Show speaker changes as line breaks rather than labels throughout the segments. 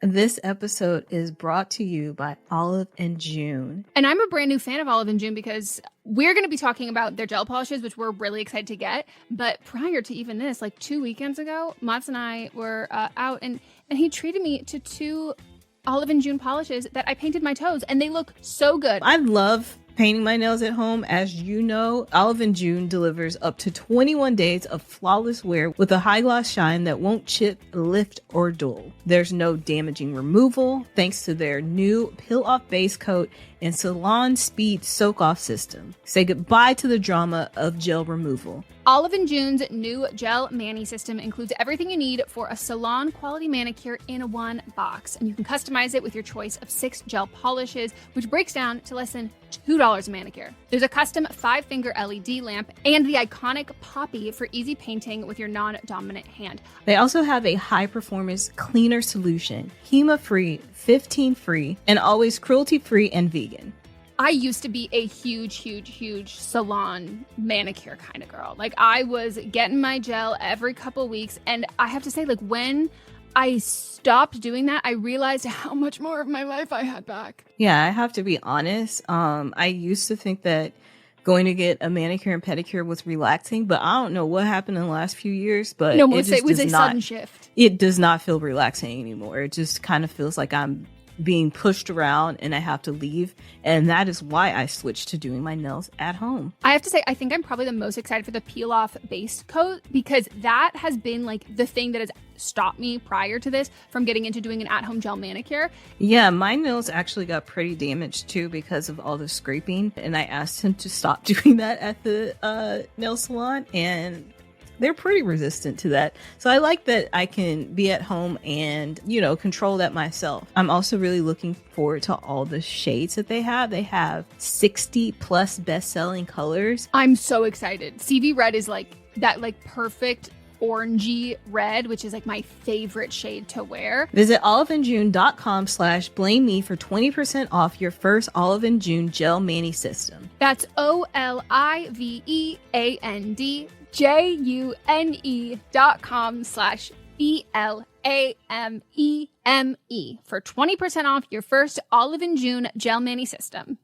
This episode is brought to you by Olive & June.
And I'm a brand new fan of Olive & June because we're going to be talking about their gel polishes, which we're really excited to get. But prior to even this, like 2 weekends ago, Mats and I were out and he treated me to 2 Olive & June polishes that I painted my toes, and they look so good.
I love painting my nails at home. As you know, Olive & June delivers up to 21 days of flawless wear with a high gloss shine that won't chip, lift, or dull. There's no damaging removal thanks to their new peel off base coat and salon speed soak off system. Say goodbye to the drama of gel removal.
Olive & June's new gel mani system includes everything you need for a salon quality manicure in one box, and you can customize it with your choice of 6 gel polishes, which breaks down to less than $2 a manicure. There's a custom 5-finger LED lamp and the iconic poppy for easy painting with your non-dominant hand.
They also have a high-performance cleaner solution, HEMA-free, 15-free, and always cruelty-free and vegan.
I used to be a huge salon manicure kind of girl. Like, I was getting my gel every couple weeks, and I have to say, like, when I stopped doing that, I realized how much more of my life I had back.
Yeah, I have to be honest. I used to think that going to get a manicure and pedicure was relaxing, but I don't know what happened in the last few years, but
it was a sudden shift.
It does not feel relaxing anymore. It just kind of feels like I'm being pushed around and I have to leave. And that is why I switched to doing my nails at home.
I have to say, I think I'm probably the most excited for the peel off base coat, because that has been like the thing that has stopped me prior to this from getting into doing an at-home gel manicure.
Yeah, my nails actually got pretty damaged too because of all the scraping. And I asked him to stop doing that at the nail salon, and they're pretty resistant to that. So I like that I can be at home and, control that myself. I'm also really looking forward to all the shades that they have. They have 60 plus best-selling colors.
I'm so excited. CV red is like that, like perfect orangey red, which is like my favorite shade to wear.
Visit oliveandjune.com/blame me for 20% off your first Olive & June gel mani system.
That's OLIVEAND.com/BLAMEME for 20% off your first Olive & June gel mani system.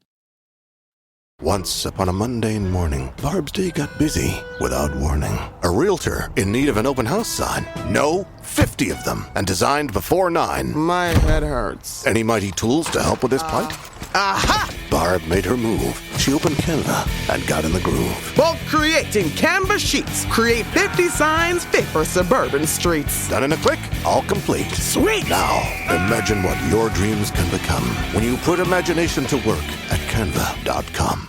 Once upon a mundane morning, Barb's day got busy without warning. A realtor in need of an open house sign. No, 50 of them, and designed before 9.
My head hurts.
Any mighty tools to help with this plight? Aha! Barb made her move. She opened Canva and got in the groove.
Bulk creating Canva sheets. Create 50 signs fit for suburban streets.
Done in a click, all complete.
Sweet!
Now, imagine what your dreams can become when you put imagination to work at canva.com.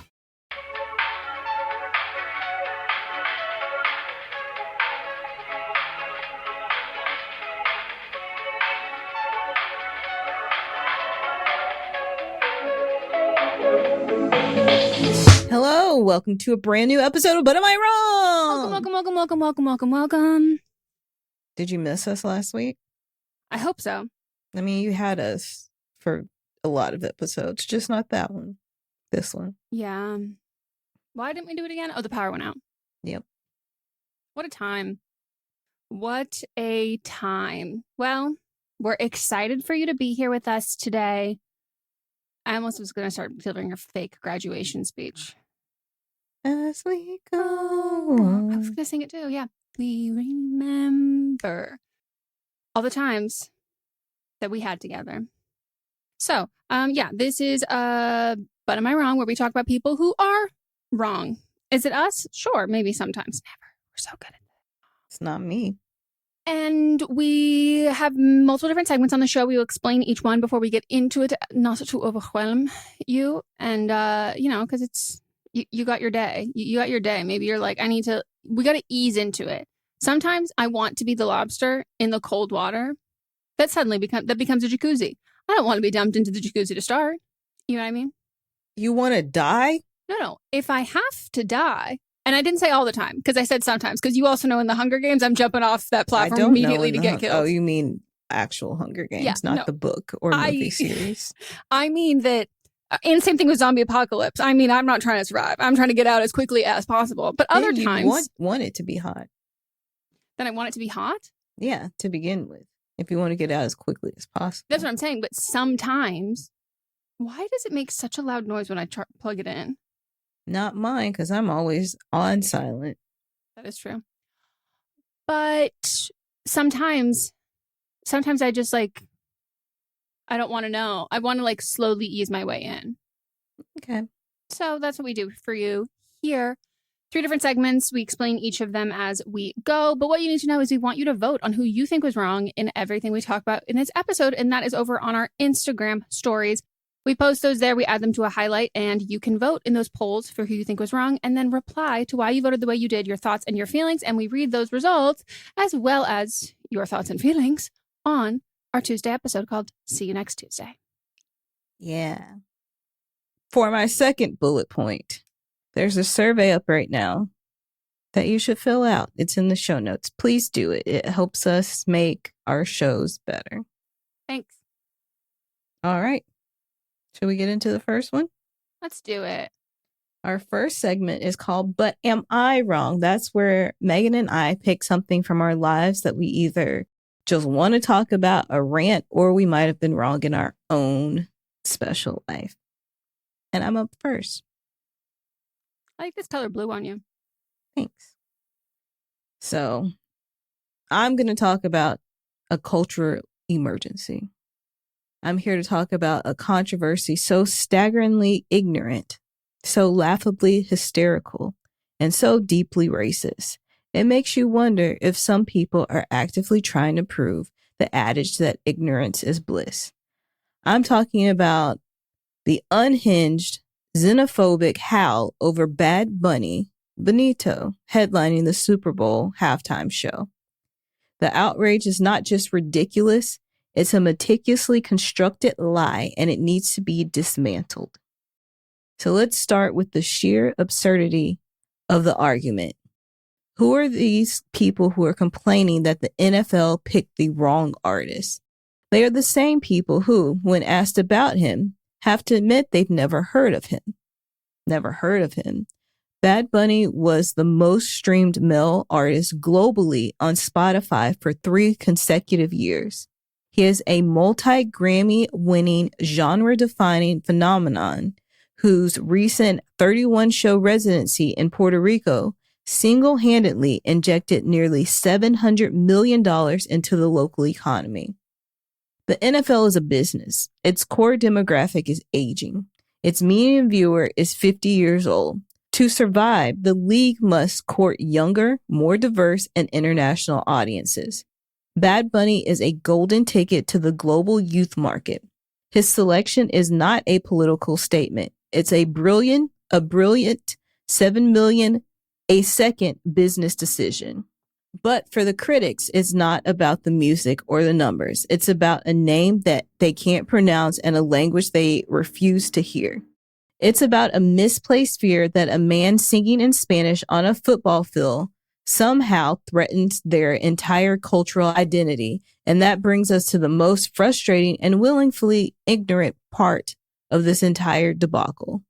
Hello, welcome to a brand new episode of But Am I Wrong?
Welcome.
Did you miss us last week?
I hope so.
I mean, you had us for a lot of episodes, just not that one. This one.
Yeah. Why didn't we do it again? Oh, the power went out.
Yep.
What a time. What a time. Well, we're excited for you to be here with us today. I almost was going to start delivering a fake graduation speech.
As we go
I was going to sing it too, yeah. We remember all the times that we had together. So, this is But Am I Wrong? Where we talk about people who are wrong. Is it us? Sure, maybe sometimes. Never. We're so good at it.
It's not me.
And we have multiple different segments on the show. We will explain each one before we get into it, not to overwhelm you. And, because it's, you got your day. You got your day. Maybe you're like, we got to ease into it. Sometimes I want to be the lobster in the cold water. That suddenly becomes a jacuzzi. I don't want to be dumped into the jacuzzi to start. You know what I mean?
You want to die?
No. If I have to die, and I didn't say all the time, because I said sometimes, because you also know in the Hunger Games, I'm jumping off that platform immediately to get killed.
Oh, you mean actual Hunger Games, not the book or movie series.
I mean that, and same thing with zombie apocalypse. I mean, I'm not trying to survive. I'm trying to get out as quickly as possible. But other times...
want it to be hot.
Then I want it to be hot?
Yeah, to begin with. if you want to get out as quickly as possible.
That's what I'm saying. But sometimes, why does it make such a loud noise when I plug it in?
Not mine, because I'm always on silent.
That is true. But sometimes I just like, I don't want to know. I want to like slowly ease my way in.
Okay.
So that's what we do for you here. 3 different segments. We explain each of them as we go. But what you need to know is we want you to vote on who you think was wrong in everything we talk about in this episode. And that is over on our Instagram stories. We post those there. We add them to a highlight and you can vote in those polls for who you think was wrong and then reply to why you voted the way you did, your thoughts and your feelings. And we read those results as well as your thoughts and feelings on our Tuesday episode called See You Next Tuesday.
Yeah. For my second bullet point, there's a survey up right now that you should fill out. It's in the show notes. Please do it. It helps us make our shows better.
Thanks.
All right. Should we get into the first one?
Let's do it.
Our first segment is called But Am I Wrong? That's where Meghan and I pick something from our lives that we either just want to talk about, a rant, or we might have been wrong in our own special life. And I'm up first.
I like this color blue on you.
Thanks. So I'm going to talk about a cultural emergency. I'm here to talk about a controversy so staggeringly ignorant, so laughably hysterical, and so deeply racist. It makes you wonder if some people are actively trying to prove the adage that ignorance is bliss. I'm talking about the unhinged, xenophobic howl over Bad Bunny, Benito, headlining the Super Bowl halftime show. The outrage is not just ridiculous, it's a meticulously constructed lie, and it needs to be dismantled. So let's start with the sheer absurdity of the argument. Who are these people who are complaining that the NFL picked the wrong artist? They are the same people who, when asked about him, have to admit they've never heard of him. Never heard of him. Bad Bunny was the most streamed male artist globally on Spotify for 3 consecutive years. He is a multi-Grammy winning genre-defining phenomenon whose recent 31-show residency in Puerto Rico single-handedly injected nearly $700 million into the local economy. The NFL is a business. Its core demographic is aging. Its median viewer is 50 years old. To survive, the league must court younger, more diverse, and international audiences. Bad Bunny is a golden ticket to the global youth market. His selection is not a political statement. It's a brilliant 7 million a second business decision. But for the critics, it's not about the music or the numbers. It's about a name that they can't pronounce and a language they refuse to hear. It's about a misplaced fear that a man singing in Spanish on a football field somehow threatens their entire cultural identity. And that brings us to the most frustrating and willingly ignorant part of this entire debacle.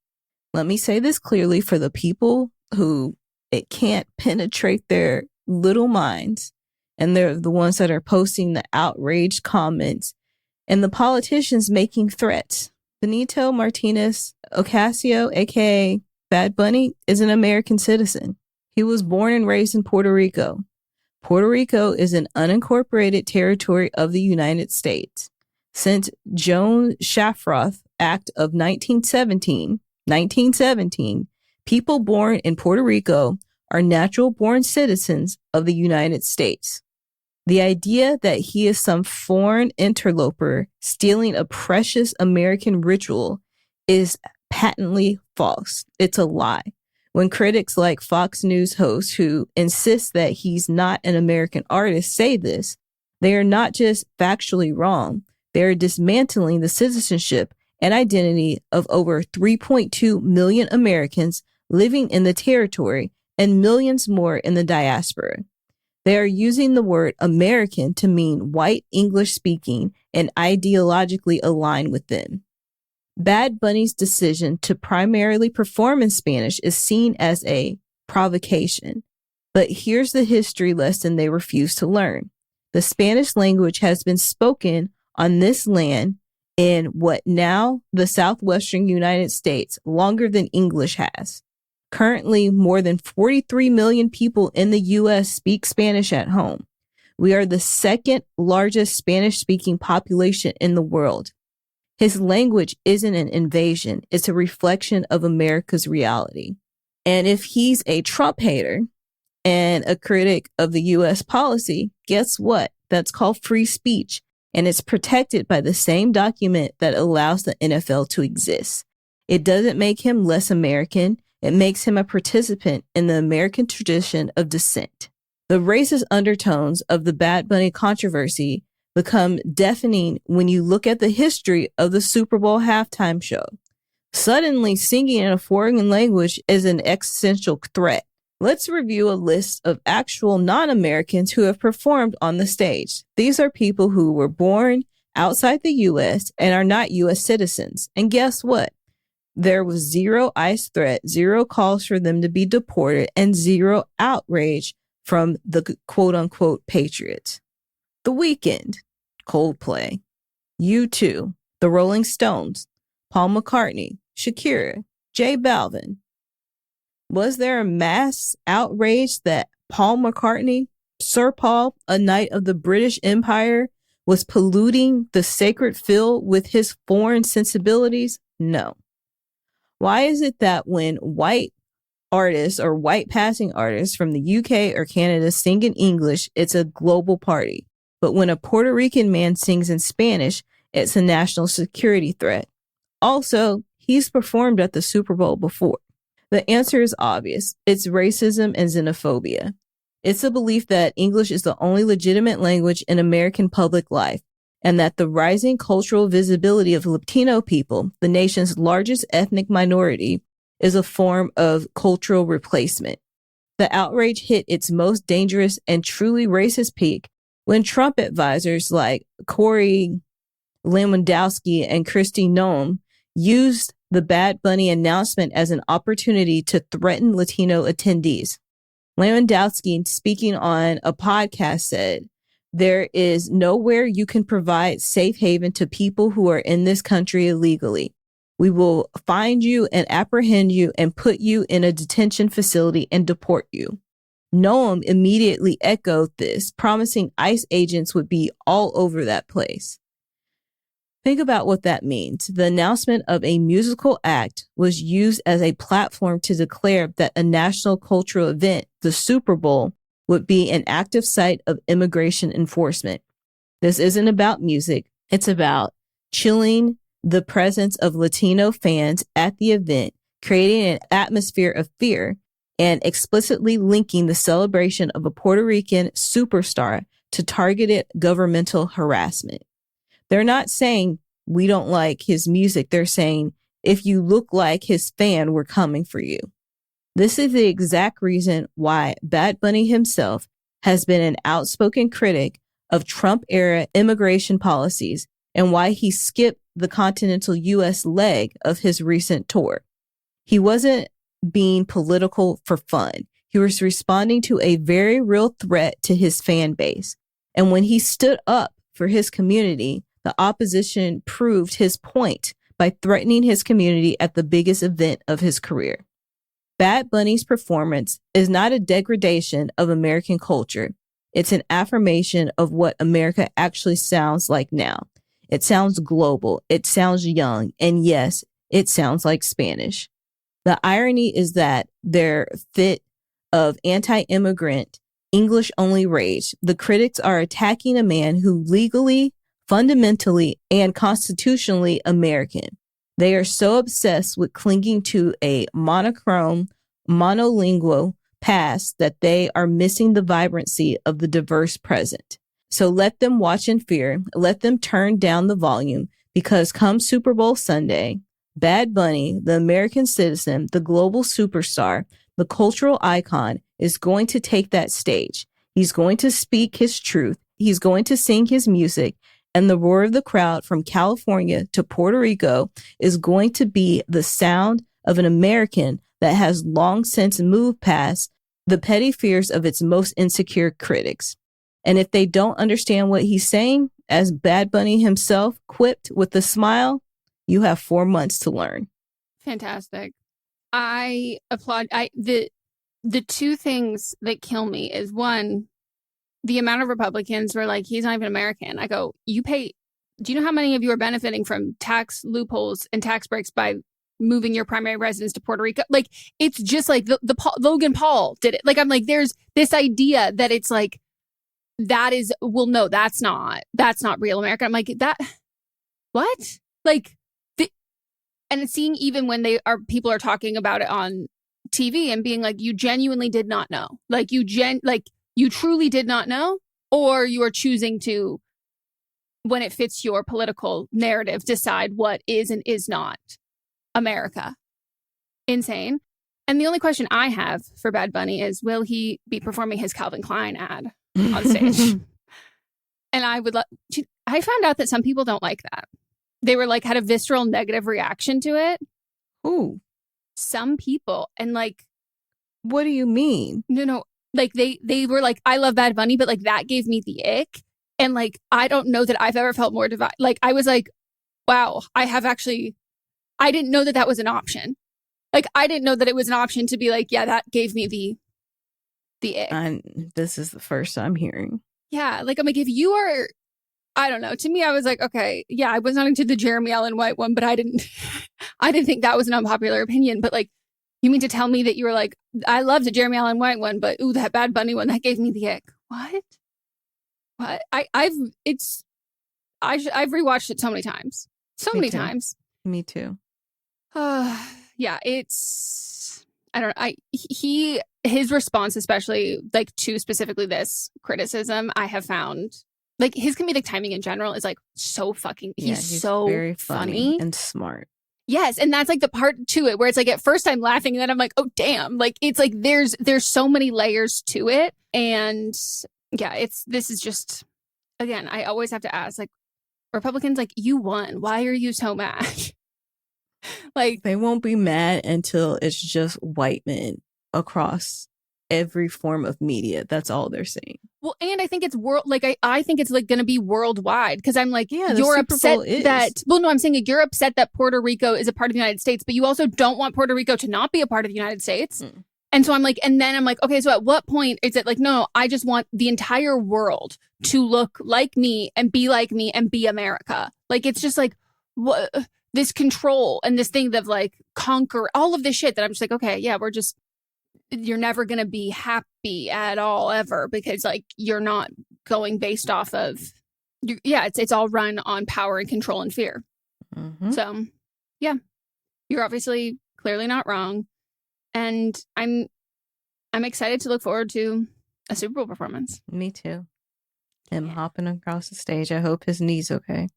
Let me say this clearly for the people who it can't penetrate their little minds, and they're the ones that are posting the outraged comments, and the politicians making threats. Benito Martinez Ocasio, aka Bad Bunny, is an American citizen. He was born and raised in Puerto Rico. Puerto Rico is an unincorporated territory of the United States. Since Joan Shafroth Act of 1917, people born in Puerto Rico are natural-born citizens of the United States. The idea that he is some foreign interloper stealing a precious American ritual is patently false. It's a lie. When critics like Fox News hosts who insist that he's not an American artist say this, they are not just factually wrong, they are dismantling the citizenship and identity of over 3.2 million Americans living in the territory and millions more in the diaspora. They are using the word American to mean white English speaking and ideologically aligned with them. Bad Bunny's decision to primarily perform in Spanish is seen as a provocation. But here's the history lesson they refuse to learn. The Spanish language has been spoken on this land in what now the southwestern United States longer than English has. Currently, more than 43 million people in the U.S. speak Spanish at home. We are the second largest Spanish-speaking population in the world. His language isn't an invasion. It's a reflection of America's reality. And if he's a Trump hater and a critic of the U.S. policy, guess what? That's called free speech. And it's protected by the same document that allows the NFL to exist. It doesn't make him less American. It makes him a participant in the American tradition of dissent. The racist undertones of the Bad Bunny controversy become deafening when you look at the history of the Super Bowl halftime show. Suddenly, singing in a foreign language is an existential threat. Let's review a list of actual non-Americans who have performed on the stage. These are people who were born outside the U.S. and are not U.S. citizens. And guess what? There was zero ICE threat, zero calls for them to be deported, and zero outrage from the quote-unquote patriots. The Weeknd, Coldplay, U2, The Rolling Stones, Paul McCartney, Shakira, J Balvin. Was there a mass outrage that Paul McCartney, Sir Paul, a knight of the British Empire, was polluting the sacred field with his foreign sensibilities? No. Why is it that when white artists or white passing artists from the UK or Canada sing in English, it's a global party? But when a Puerto Rican man sings in Spanish, it's a national security threat. Also, he's performed at the Super Bowl before. The answer is obvious. It's racism and xenophobia. It's a belief that English is the only legitimate language in American public life, and that the rising cultural visibility of Latino people, the nation's largest ethnic minority, is a form of cultural replacement. The outrage hit its most dangerous and truly racist peak when Trump advisors like Corey Lewandowski and Kristi Noem used the Bad Bunny announcement as an opportunity to threaten Latino attendees. Lewandowski, speaking on a podcast, said, "There is nowhere you can provide safe haven to people who are in this country illegally. We will find you and apprehend you and put you in a detention facility and deport you." Noam immediately echoed this, promising ICE agents would be all over that place. Think about what that means. The announcement of a musical act was used as a platform to declare that a national cultural event, the Super Bowl, would be an active site of immigration enforcement. This isn't about music. It's about chilling the presence of Latino fans at the event, creating an atmosphere of fear, and explicitly linking the celebration of a Puerto Rican superstar to targeted governmental harassment. They're not saying we don't like his music. They're saying, if you look like his fan, we're coming for you. This is the exact reason why Bad Bunny himself has been an outspoken critic of Trump-era immigration policies and why he skipped the continental U.S. leg of his recent tour. He wasn't being political for fun. He was responding to a very real threat to his fan base. And when he stood up for his community, the opposition proved his point by threatening his community at the biggest event of his career. Bad Bunny's performance is not a degradation of American culture. It's an affirmation of what America actually sounds like now. It sounds global. It sounds young. And yes, it sounds like Spanish. The irony is that their fit of anti-immigrant, English-only rage, the critics are attacking a man who legally, fundamentally, and constitutionally American. They are so obsessed with clinging to a monochrome, monolingual past that they are missing the vibrancy of the diverse present. So let them watch in fear. Let them turn down the volume, because come Super Bowl Sunday, Bad Bunny, the American citizen, the global superstar, the cultural icon, is going to take that stage. He's going to speak his truth. He's going to sing his music. And the roar of the crowd from California to Puerto Rico is going to be the sound of an American that has long since moved past the petty fears of its most insecure critics. And if they don't understand what he's saying, as Bad Bunny himself quipped with a smile, you have 4 months to learn.
Fantastic. I applaud. The two things that kill me is, one, the amount of Republicans were like, he's not even American. I go, do you know how many of you are benefiting from tax loopholes and tax breaks by moving your primary residence to Puerto Rico? Like, it's just like the Logan Paul did it. Like, I'm like, there's this idea that it's like, that is, well, no, that's not real America. I'm like, that, what? Like, and seeing even when people are talking about it on TV and being like, you genuinely did not know. Like, you truly did not know, or you are choosing to, when it fits your political narrative, decide what is and is not America. Insane. And the only question I have for Bad Bunny is, will he be performing his Calvin Klein ad on stage? And I found out that some people don't like that. They were like, had a visceral negative reaction to it.
Ooh.
Some people. And like,
what do you mean?
No. Like they were like, I love Bad Bunny, but like that gave me the ick. And like, I don't know that I've ever felt more divided. Like, I was like, wow, I didn't know that was an option. Like, I didn't know that it was an option to be like, yeah, that gave me the ick.
And this is the first I'm hearing.
Yeah. Like, I'm like, if you are, I don't know. To me, I was like, okay, yeah, I was not into the Jeremy Allen White one, but I didn't think that was an unpopular opinion. But like, you mean to tell me that you were like, I loved the Jeremy Allen White one, but ooh, that Bad Bunny one, that gave me the ick. What? I've rewatched it so many times. Many times.
Me too.
Yeah, I don't know. His response, especially like to specifically this criticism, I have found like his comedic timing in general is like so fucking, he's so
very
funny
and smart. Yes.
And that's like the part to it where it's like at first I'm laughing and then I'm like, oh damn. Like it's like there's so many layers to it. And yeah, this is just, again, I always have to ask, like, Republicans, like, you won. Why are you so mad? Like,
they won't be mad until it's just white men across every form of media. That's all they're saying. Well,
and I think it's I think it's like going to be worldwide, because I'm like,
yeah,
you're upset that, well, no, I'm saying like, you're upset that Puerto Rico is a part of the United States, but you also don't want Puerto Rico to not be a part of the United States. And so I'm like, and then I'm like, okay, so at what point is it like, no, I just want the entire world to look like me and be America. Like, it's just like, what, this control and this thing of like conquer all of this shit that I'm just like, okay, yeah, you're never going to be happy at all ever, because like, you're not going based off of, it's all run on power and control and fear.
Mm-hmm.
So yeah, you're obviously clearly not wrong. And I'm excited to look forward to a Super Bowl performance.
Me too. Him hopping across the stage. I hope his knee's okay.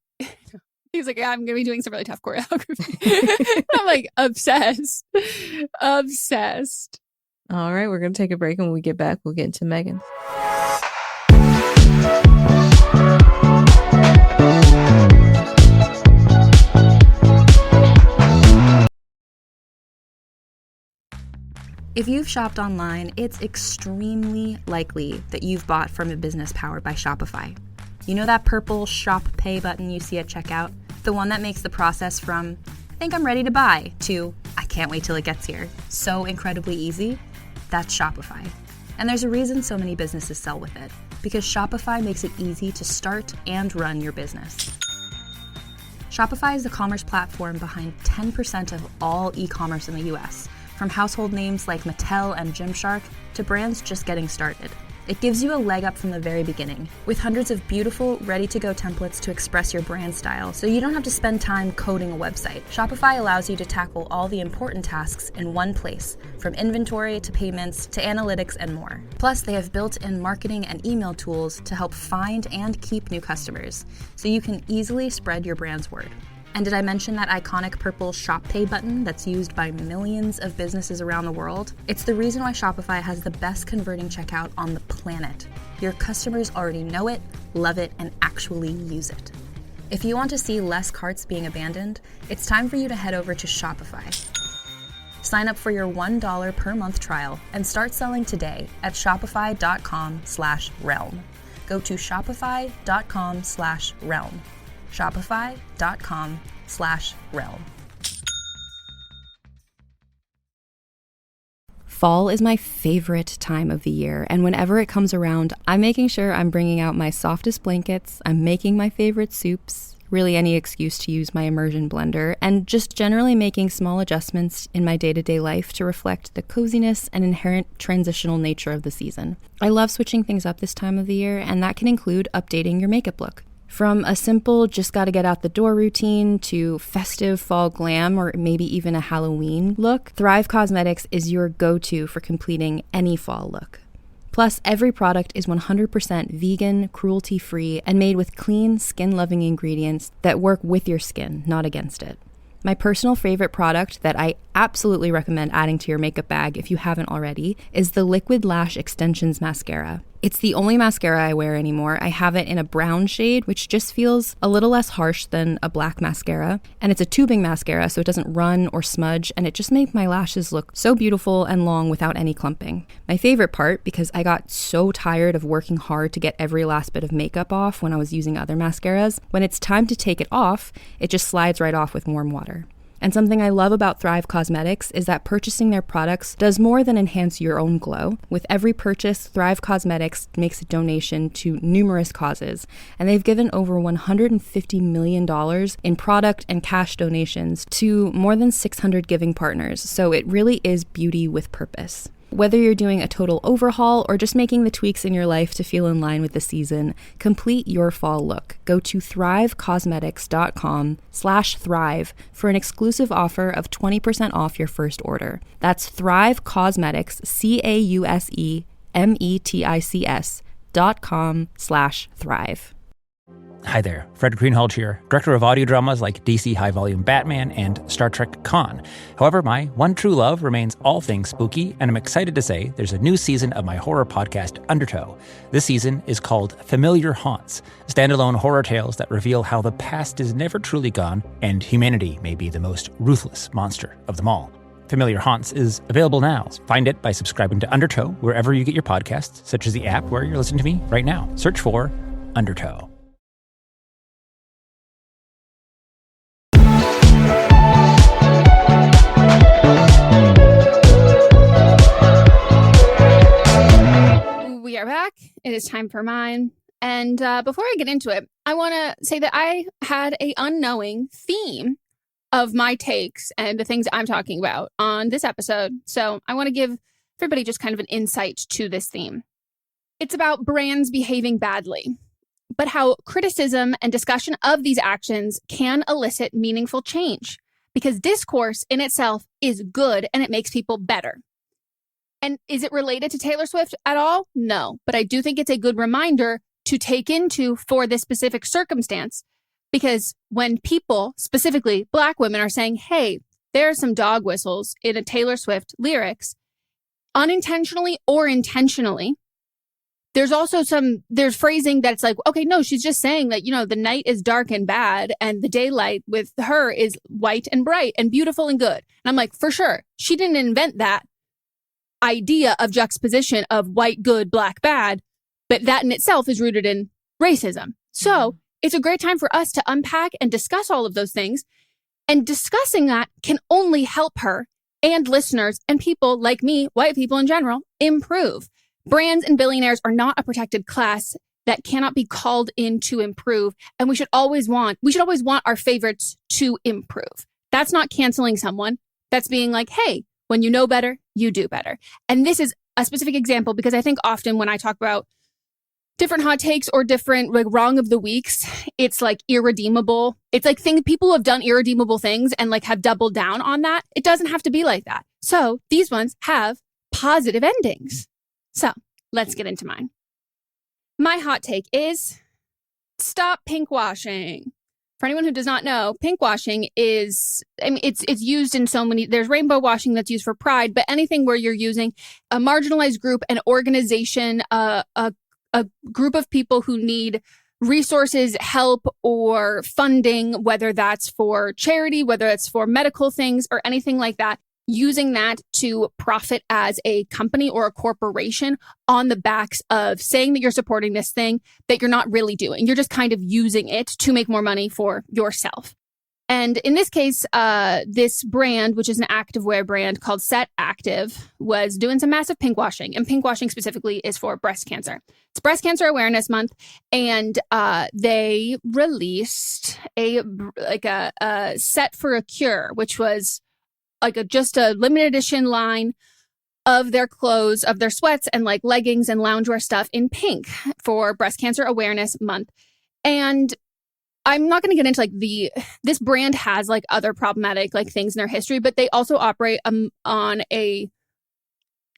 He's like, yeah, I'm going to be doing some really tough choreography. I'm like, obsessed. Obsessed.
All right, we're going to take a break, and when we get back, we'll get into Meghan.
If you've shopped online, it's extremely likely that you've bought from a business powered by Shopify. You know that purple Shop Pay button you see at checkout? The one that makes the process from, I think I'm ready to buy, to, I can't wait till it gets here, so incredibly easy? That's Shopify. And there's a reason so many businesses sell with it, because Shopify makes it easy to start and run your business. Shopify is the commerce platform behind 10% of all e-commerce in the US, from household names like Mattel and Gymshark to brands just getting started. It gives you a leg up from the very beginning, with hundreds of beautiful, ready-to-go templates to express your brand style, so you don't have to spend time coding a website. Shopify allows you to tackle all the important tasks in one place, from inventory to payments to analytics and more. Plus, they have built-in marketing and email tools to help find and keep new customers, so you can easily spread your brand's word. And did I mention that iconic purple Shop Pay button that's used by millions of businesses around the world? It's the reason why Shopify has the best converting checkout on the planet. Your customers already know it, love it, and actually use it. If you want to see less carts being abandoned, it's time for you to head over to Shopify. Sign up for your $1 per month trial and start selling today at shopify.com/realm. go to shopify.com/realm. Shopify.com/realm. Fall is my favorite time of the year, and whenever it comes around, I'm making sure I'm bringing out my softest blankets, I'm making my favorite soups, really any excuse to use my immersion blender, and just generally making small adjustments in my day-to-day life to reflect the coziness and inherent transitional nature of the season. I love switching things up this time of the year, and that can include updating your makeup look. From a simple just gotta get out the door routine to festive fall glam or maybe even a Halloween look, Thrive Causemetics is your go-to for completing any fall look. Plus, every product is 100% vegan, cruelty-free, and made with clean, skin-loving ingredients that work with your skin, not against it. My personal favorite product that I absolutely recommend adding to your makeup bag if you haven't already is the Liquid Lash Extensions Mascara. It's the only mascara I wear anymore. I have it in a brown shade, which just feels a little less harsh than a black mascara. And it's a tubing mascara, so it doesn't run or smudge, and it just makes my lashes look so beautiful and long without any clumping. My favorite part, because I got so tired of working hard to get every last bit of makeup off when I was using other mascaras, when it's time to take it off, it just slides right off with warm water. And something I love about Thrive Causemetics is that purchasing their products does more than enhance your own glow. With every purchase, Thrive Causemetics makes a donation to numerous causes, and they've given over $150 million in product and cash donations to more than 600 giving partners, so it really is beauty with purpose. Whether you're doing a total overhaul or just making the tweaks in your life to feel in line with the season, complete your fall look. Go to thrivecausemetics.com/thrive for an exclusive offer of 20% off your first order. That's Thrive Causemetics, CAUSEMETICS.com/thrive.
Hi there, Fred Greenhalgh here, director of audio dramas like DC High Volume Batman and Star Trek Con. However, my one true love remains all things spooky, and I'm excited to say there's a new season of my horror podcast, Undertow. This season is called Familiar Haunts, standalone horror tales that reveal how the past is never truly gone, and humanity may be the most ruthless monster of them all. Familiar Haunts is available now. Find it by subscribing to Undertow wherever you get your podcasts, such as the app where you're listening to me right now. Search for Undertow.
We are back. It is time for mine. And before I get into it, I want to say that I had an unknowing theme of my takes and the things I'm talking about on this episode. So I want to give everybody just kind of an insight to this theme. It's about brands behaving badly, but how criticism and discussion of these actions can elicit meaningful change, because discourse in itself is good and it makes people better. And is it related to Taylor Swift at all? No, but I do think it's a good reminder to take into for this specific circumstance, because when people, specifically Black women, are saying, hey, there are some dog whistles in a Taylor Swift lyrics, unintentionally or intentionally, there's phrasing that's like, okay, no, she's just saying that, the night is dark and bad and the daylight with her is white and bright and beautiful and good. And I'm like, for sure, she didn't invent that idea of juxtaposition of white good, black bad, but that in itself is rooted in racism. So it's a great time for us to unpack and discuss all of those things. And discussing that can only help her and listeners and people like me, white people in general, improve. Brands and billionaires are not a protected class that cannot be called in to improve. And we should always want our favorites to improve. That's not canceling someone. That's being like, hey, when you know better, you do better. And this is a specific example because I think often when I talk about different hot takes or different wrong of the weeks, it's like irredeemable. It's like people who have done irredeemable things and have doubled down on that. It doesn't have to be like that. So these ones have positive endings. So let's get into mine. My hot take is stop pink washing. For anyone who does not know, pink washing is, it's used in so many, there's rainbow washing that's used for pride, but anything where you're using a marginalized group, an organization, a group of people who need resources, help, or funding, whether that's for charity, whether it's for medical things or anything like that, using that to profit as a company or a corporation on the backs of saying that you're supporting this thing that you're not really doing. You're just kind of using it to make more money for yourself. And in this case, this brand, which is an activewear brand called Set Active, was doing some massive pinkwashing. And pinkwashing specifically is for breast cancer. It's Breast Cancer Awareness Month. And they released a Set for a Cure, which was like just a limited edition line of their clothes, of their sweats and like leggings and loungewear stuff in pink for Breast Cancer Awareness Month. And I'm not going to get into like this brand has like other problematic like things in their history, but they also operate on a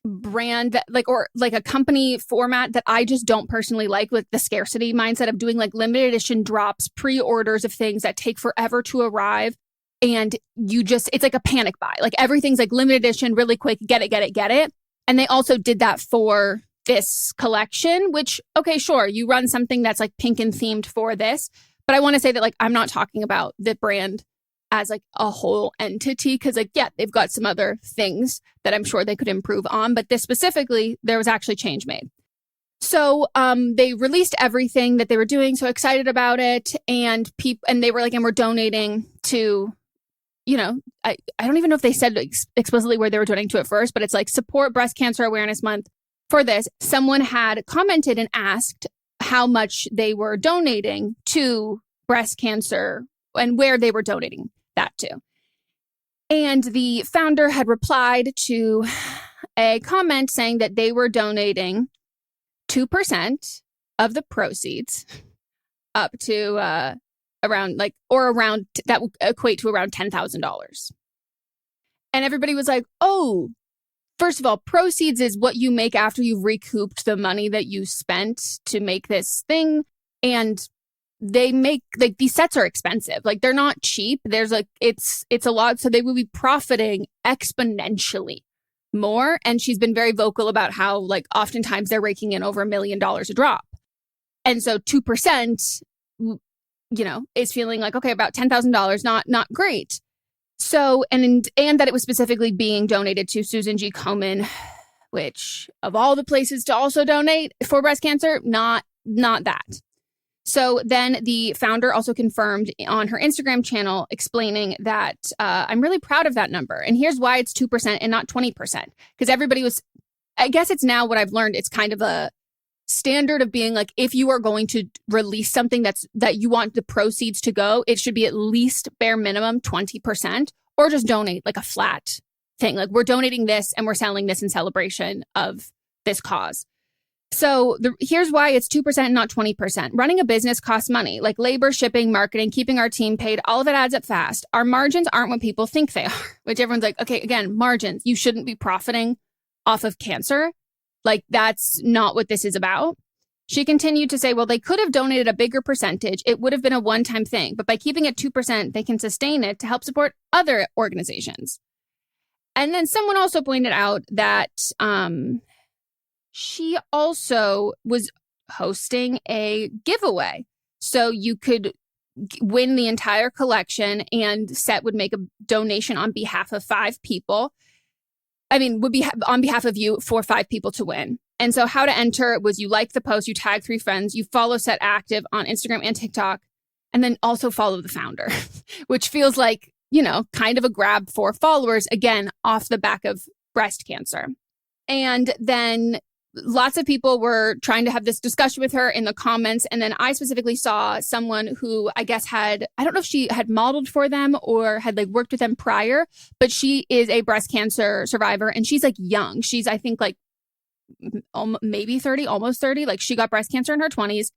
brand that like, or like a company format that I just don't personally like, with the scarcity mindset of doing like limited edition drops, pre-orders of things that take forever to arrive. And it's like a panic buy. Like everything's like limited edition, really quick, get it. And they also did that for this collection, which, okay, sure, you run something that's like pink and themed for this. But I want to say that like I'm not talking about the brand as like a whole entity, because like, yeah, they've got some other things that I'm sure they could improve on. But this specifically, there was actually change made. So they released everything that they were doing, so excited about it. And they were like, and we're donating to, you know, I don't even know if they said explicitly where they were donating to at first, but it's like support Breast Cancer Awareness Month for this. Someone had commented and asked how much they were donating to breast cancer and where they were donating that to. And the founder had replied to a comment saying that they were donating 2% of the proceeds up to around that would equate to around $10,000. And everybody was like, oh, first of all, proceeds is what you make after you've recouped the money that you spent to make this thing. And they make like these sets are expensive. Like they're not cheap. There's like it's a lot. So they will be profiting exponentially more. And she's been very vocal about how like oftentimes they're raking in over $1 million a drop. And so 2%, you know, is feeling like, okay, about $10,000, not great. So, and that it was specifically being donated to Susan G. Komen, which of all the places to also donate for breast cancer, not that. So then the founder also confirmed on her Instagram channel explaining that I'm really proud of that number. And here's why it's 2% and not 20%. Because everybody was, I guess it's now what I've learned, it's kind of a standard of being like, if you are going to release something that you want the proceeds to go, it should be at least bare minimum 20%, or just donate like a flat thing. Like we're donating this and we're selling this in celebration of this cause. So here's why it's 2% and not 20%. Running a business costs money, like labor, shipping, marketing, keeping our team paid. All of it adds up fast. Our margins aren't what people think they are, which everyone's like, okay, again, margins. You shouldn't be profiting off of cancer. Like that's not what this is about. She continued to say, well, they could have donated a bigger percentage. It would have been a one-time thing. But by keeping it 2%, they can sustain it to help support other organizations. And then someone also pointed out that she also was hosting a giveaway. So you could win the entire collection, and Set would make a donation on behalf of 5 people. Would be on behalf of you for 5 people to win. And so how to enter was you like the post, you tag 3 friends, you follow Set Active on Instagram and TikTok, and then also follow the founder, which feels like, you know, kind of a grab for followers, again, off the back of breast cancer. And then lots of people were trying to have this discussion with her in the comments. And then I specifically saw someone who I guess I don't know if she had modeled for them or had like worked with them prior, but she is a breast cancer survivor and she's like young. She's, I think like maybe 30, almost 30. Like she got breast cancer in her 20s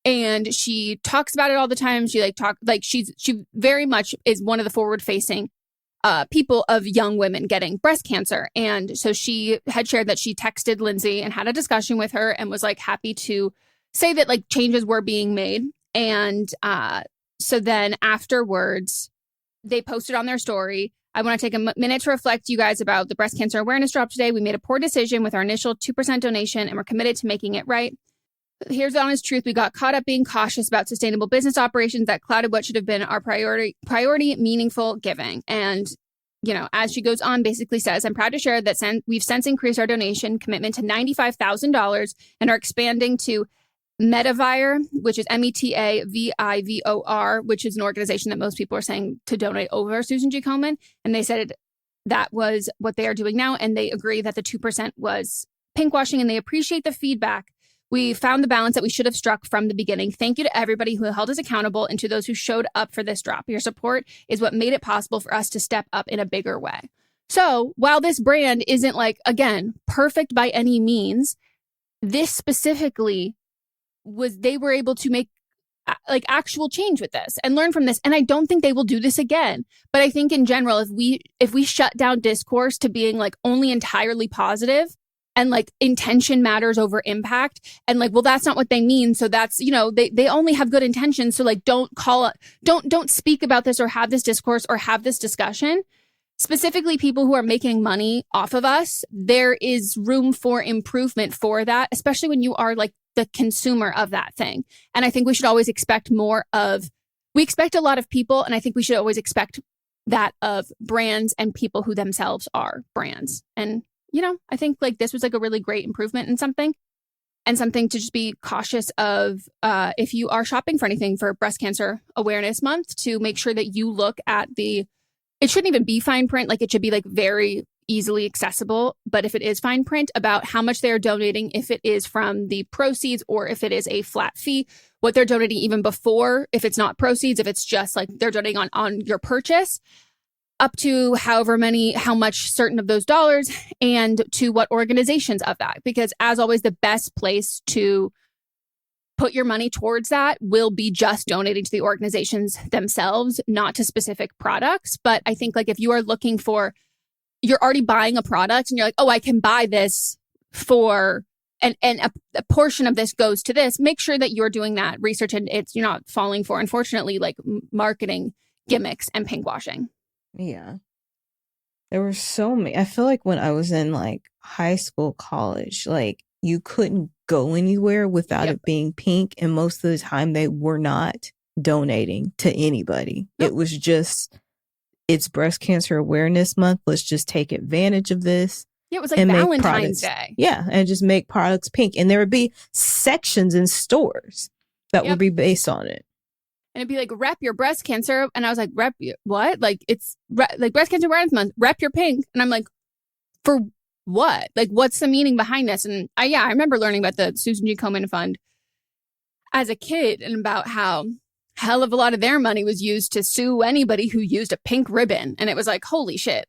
and she talks about it all the time. She she very much is one of the forward facing people of young women getting breast cancer. And so she had shared that she texted Lindsay and had a discussion with her and was like happy to say that like changes were being made. And so then afterwards, they posted on their story, I want to take a minute to reflect you guys about the breast cancer awareness drop today. We made a poor decision with our initial 2% donation and we're committed to making it right. Here's the honest truth. We got caught up being cautious about sustainable business operations that clouded what should have been our priority, meaningful giving. And as she goes on, basically says, I'm proud to share that we've since increased our donation commitment to $95,000 and are expanding to Metavir, which is METAVIVOR, which is an organization that most people are saying to donate over Susan G. Komen. And they said that was what they are doing now. And they agree that the 2% was pinkwashing, and they appreciate the feedback. We found the balance that we should have struck from the beginning. Thank you to everybody who held us accountable and to those who showed up for this drop. Your support is what made it possible for us to step up in a bigger way. So while this brand isn't again, perfect by any means, this specifically they were able to make actual change with this and learn from this. And I don't think they will do this again. But I think in general, if we shut down discourse to being only entirely positive, and intention matters over impact, and well, that's not what they mean. So that's, they only have good intentions. So don't speak about this or have this discourse or have this discussion. Specifically, people who are making money off of us, there is room for improvement for that, especially when you are the consumer of that thing. And I think we should always expect we expect a lot of people, and I think we should always expect that of brands and people who themselves are brands. And I think this was a really great improvement in something, and something to just be cautious of if you are shopping for anything for Breast Cancer Awareness Month, to make sure that you look at it shouldn't even be fine print. It should be very easily accessible. But if it is fine print about how much they're donating, if it is from the proceeds or if it is a flat fee, what they're donating even before, if it's not proceeds, if it's just they're donating on your purchase, up to how much certain of those dollars, and to what organizations of that. Because as always, the best place to put your money towards that will be just donating to the organizations themselves, not to specific products. But I think if you are looking you're already buying a product and you're oh, I can buy this for, and a portion of this goes to this, make sure that you're doing that research and you're not falling for, unfortunately, marketing gimmicks and pinkwashing.
Yeah. There were so many. I feel when I was in high school, college, you couldn't go anywhere without it being pink. And most of the time they were not donating to anybody. Nope. It was just, it's Breast Cancer Awareness Month. Let's just take advantage of this.
Yeah, it was Valentine's Day.
Yeah. And just make products pink. And there would be sections in stores that would be based on it.
And it'd be rep your breast cancer. And I was rep what? It's Breast Cancer Awareness Month, rep your pink. And I'm for what? What's the meaning behind this? And I remember learning about the Susan G. Komen Fund as a kid, and about how hell of a lot of their money was used to sue anybody who used a pink ribbon. And it was holy shit.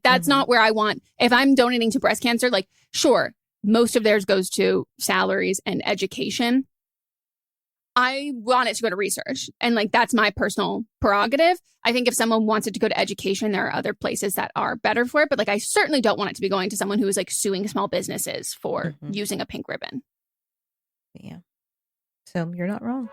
That's not where I want. If I'm donating to breast cancer, sure, most of theirs goes to salaries and education. I want it to go to research, and that's my personal prerogative. I think if someone wants it to go to education, there are other places that are better for it. But I certainly don't want it to be going to someone who is suing small businesses for using a pink ribbon.
Yeah. So you're not wrong.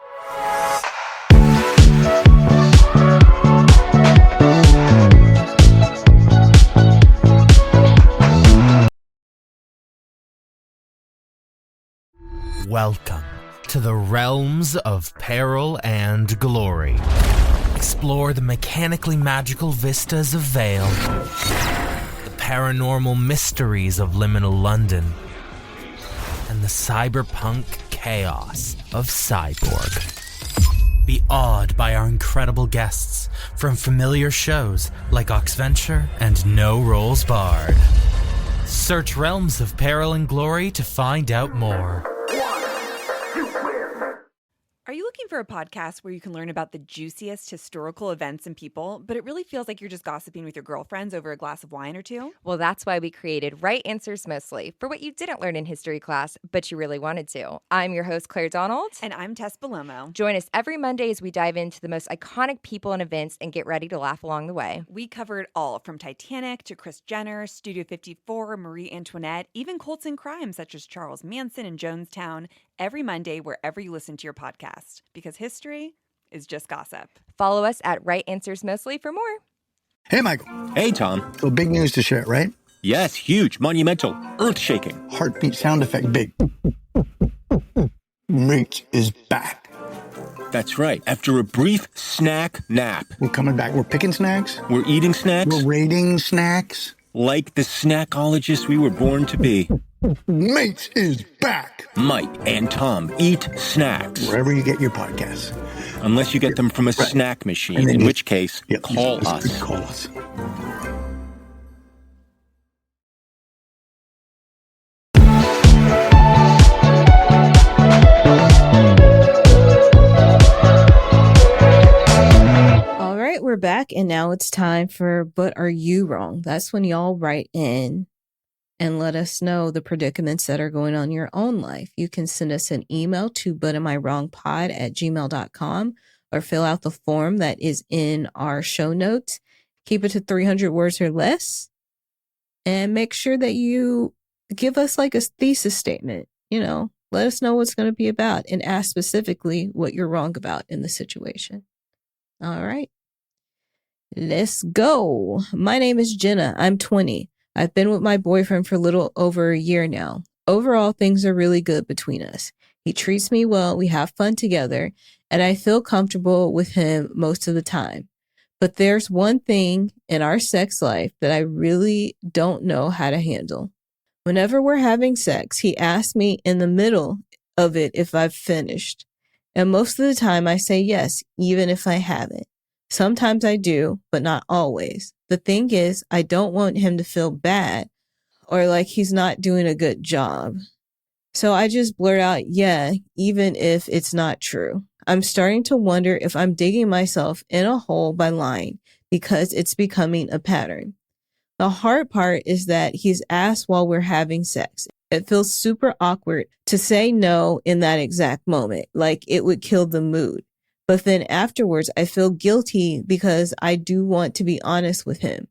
Welcome to the realms of peril and glory. Explore the mechanically magical vistas of Vale, the paranormal mysteries of liminal London, and the cyberpunk chaos of Cyborg. Be awed by our incredible guests from familiar shows like Oxventure and No Rolls Barred. Search Realms of Peril and Glory to find out more.
Are you looking for a podcast where you can learn about the juiciest historical events and people, but it really feels like you're just gossiping with your girlfriends over a glass of wine or two?
Well, that's why we created Right Answers Mostly, for what you didn't learn in history class, but you really wanted to. I'm your host, Claire Donald.
And I'm Tess Palomo.
Join us every Monday as we dive into the most iconic people and events and get ready to laugh along the way.
We covered all from Titanic to Kris Jenner, Studio 54, Marie Antoinette, even cults and crimes such as Charles Manson and Jonestown, every Monday wherever you listen to your podcast. Because history is just gossip.
Follow us at Right Answers Mostly for more.
Hey, Michael.
Hey, Tom.
So big news to share, right?
Yes, huge, monumental, earth-shaking.
Heartbeat sound effect big. Meat is back.
That's right. After a brief snack nap.
We're coming back. We're picking snacks.
We're eating snacks.
We're rating snacks.
Like the snackologists we were born to be.
Mate is back.
Mike and Tom eat snacks.
Wherever you get your podcasts.
Unless you get them from a snack machine, in which case, call us.
Call us.
All right, we're back, and now it's time for But Are You Wrong? That's when y'all write in and let us know the predicaments that are going on in your own life. You can send us an email to butamiwrongpod@gmail.com or fill out the form that is in our show notes. Keep it to 300 words or less. And make sure that you give us like a thesis statement. Let us know what it's going to be about and ask specifically what you're wrong about in the situation. All right. Let's go. My name is Jenna. I'm 20. I've been with my boyfriend for a little over a year now. Overall, things are really good between us. He treats me well, we have fun together, and I feel comfortable with him most of the time. But there's one thing in our sex life that I really don't know how to handle. Whenever we're having sex, he asks me in the middle of it if I've finished. And most of the time I say yes, even if I haven't. Sometimes I do, but not always. The thing is, I don't want him to feel bad or like he's not doing a good job. So I just blurt out, yeah, even if it's not true. I'm starting to wonder if I'm digging myself in a hole by lying because it's becoming a pattern. The hard part is that he's asked while we're having sex. It feels super awkward to say no in that exact moment, like it would kill the mood. But then afterwards, I feel guilty because I do want to be honest with him.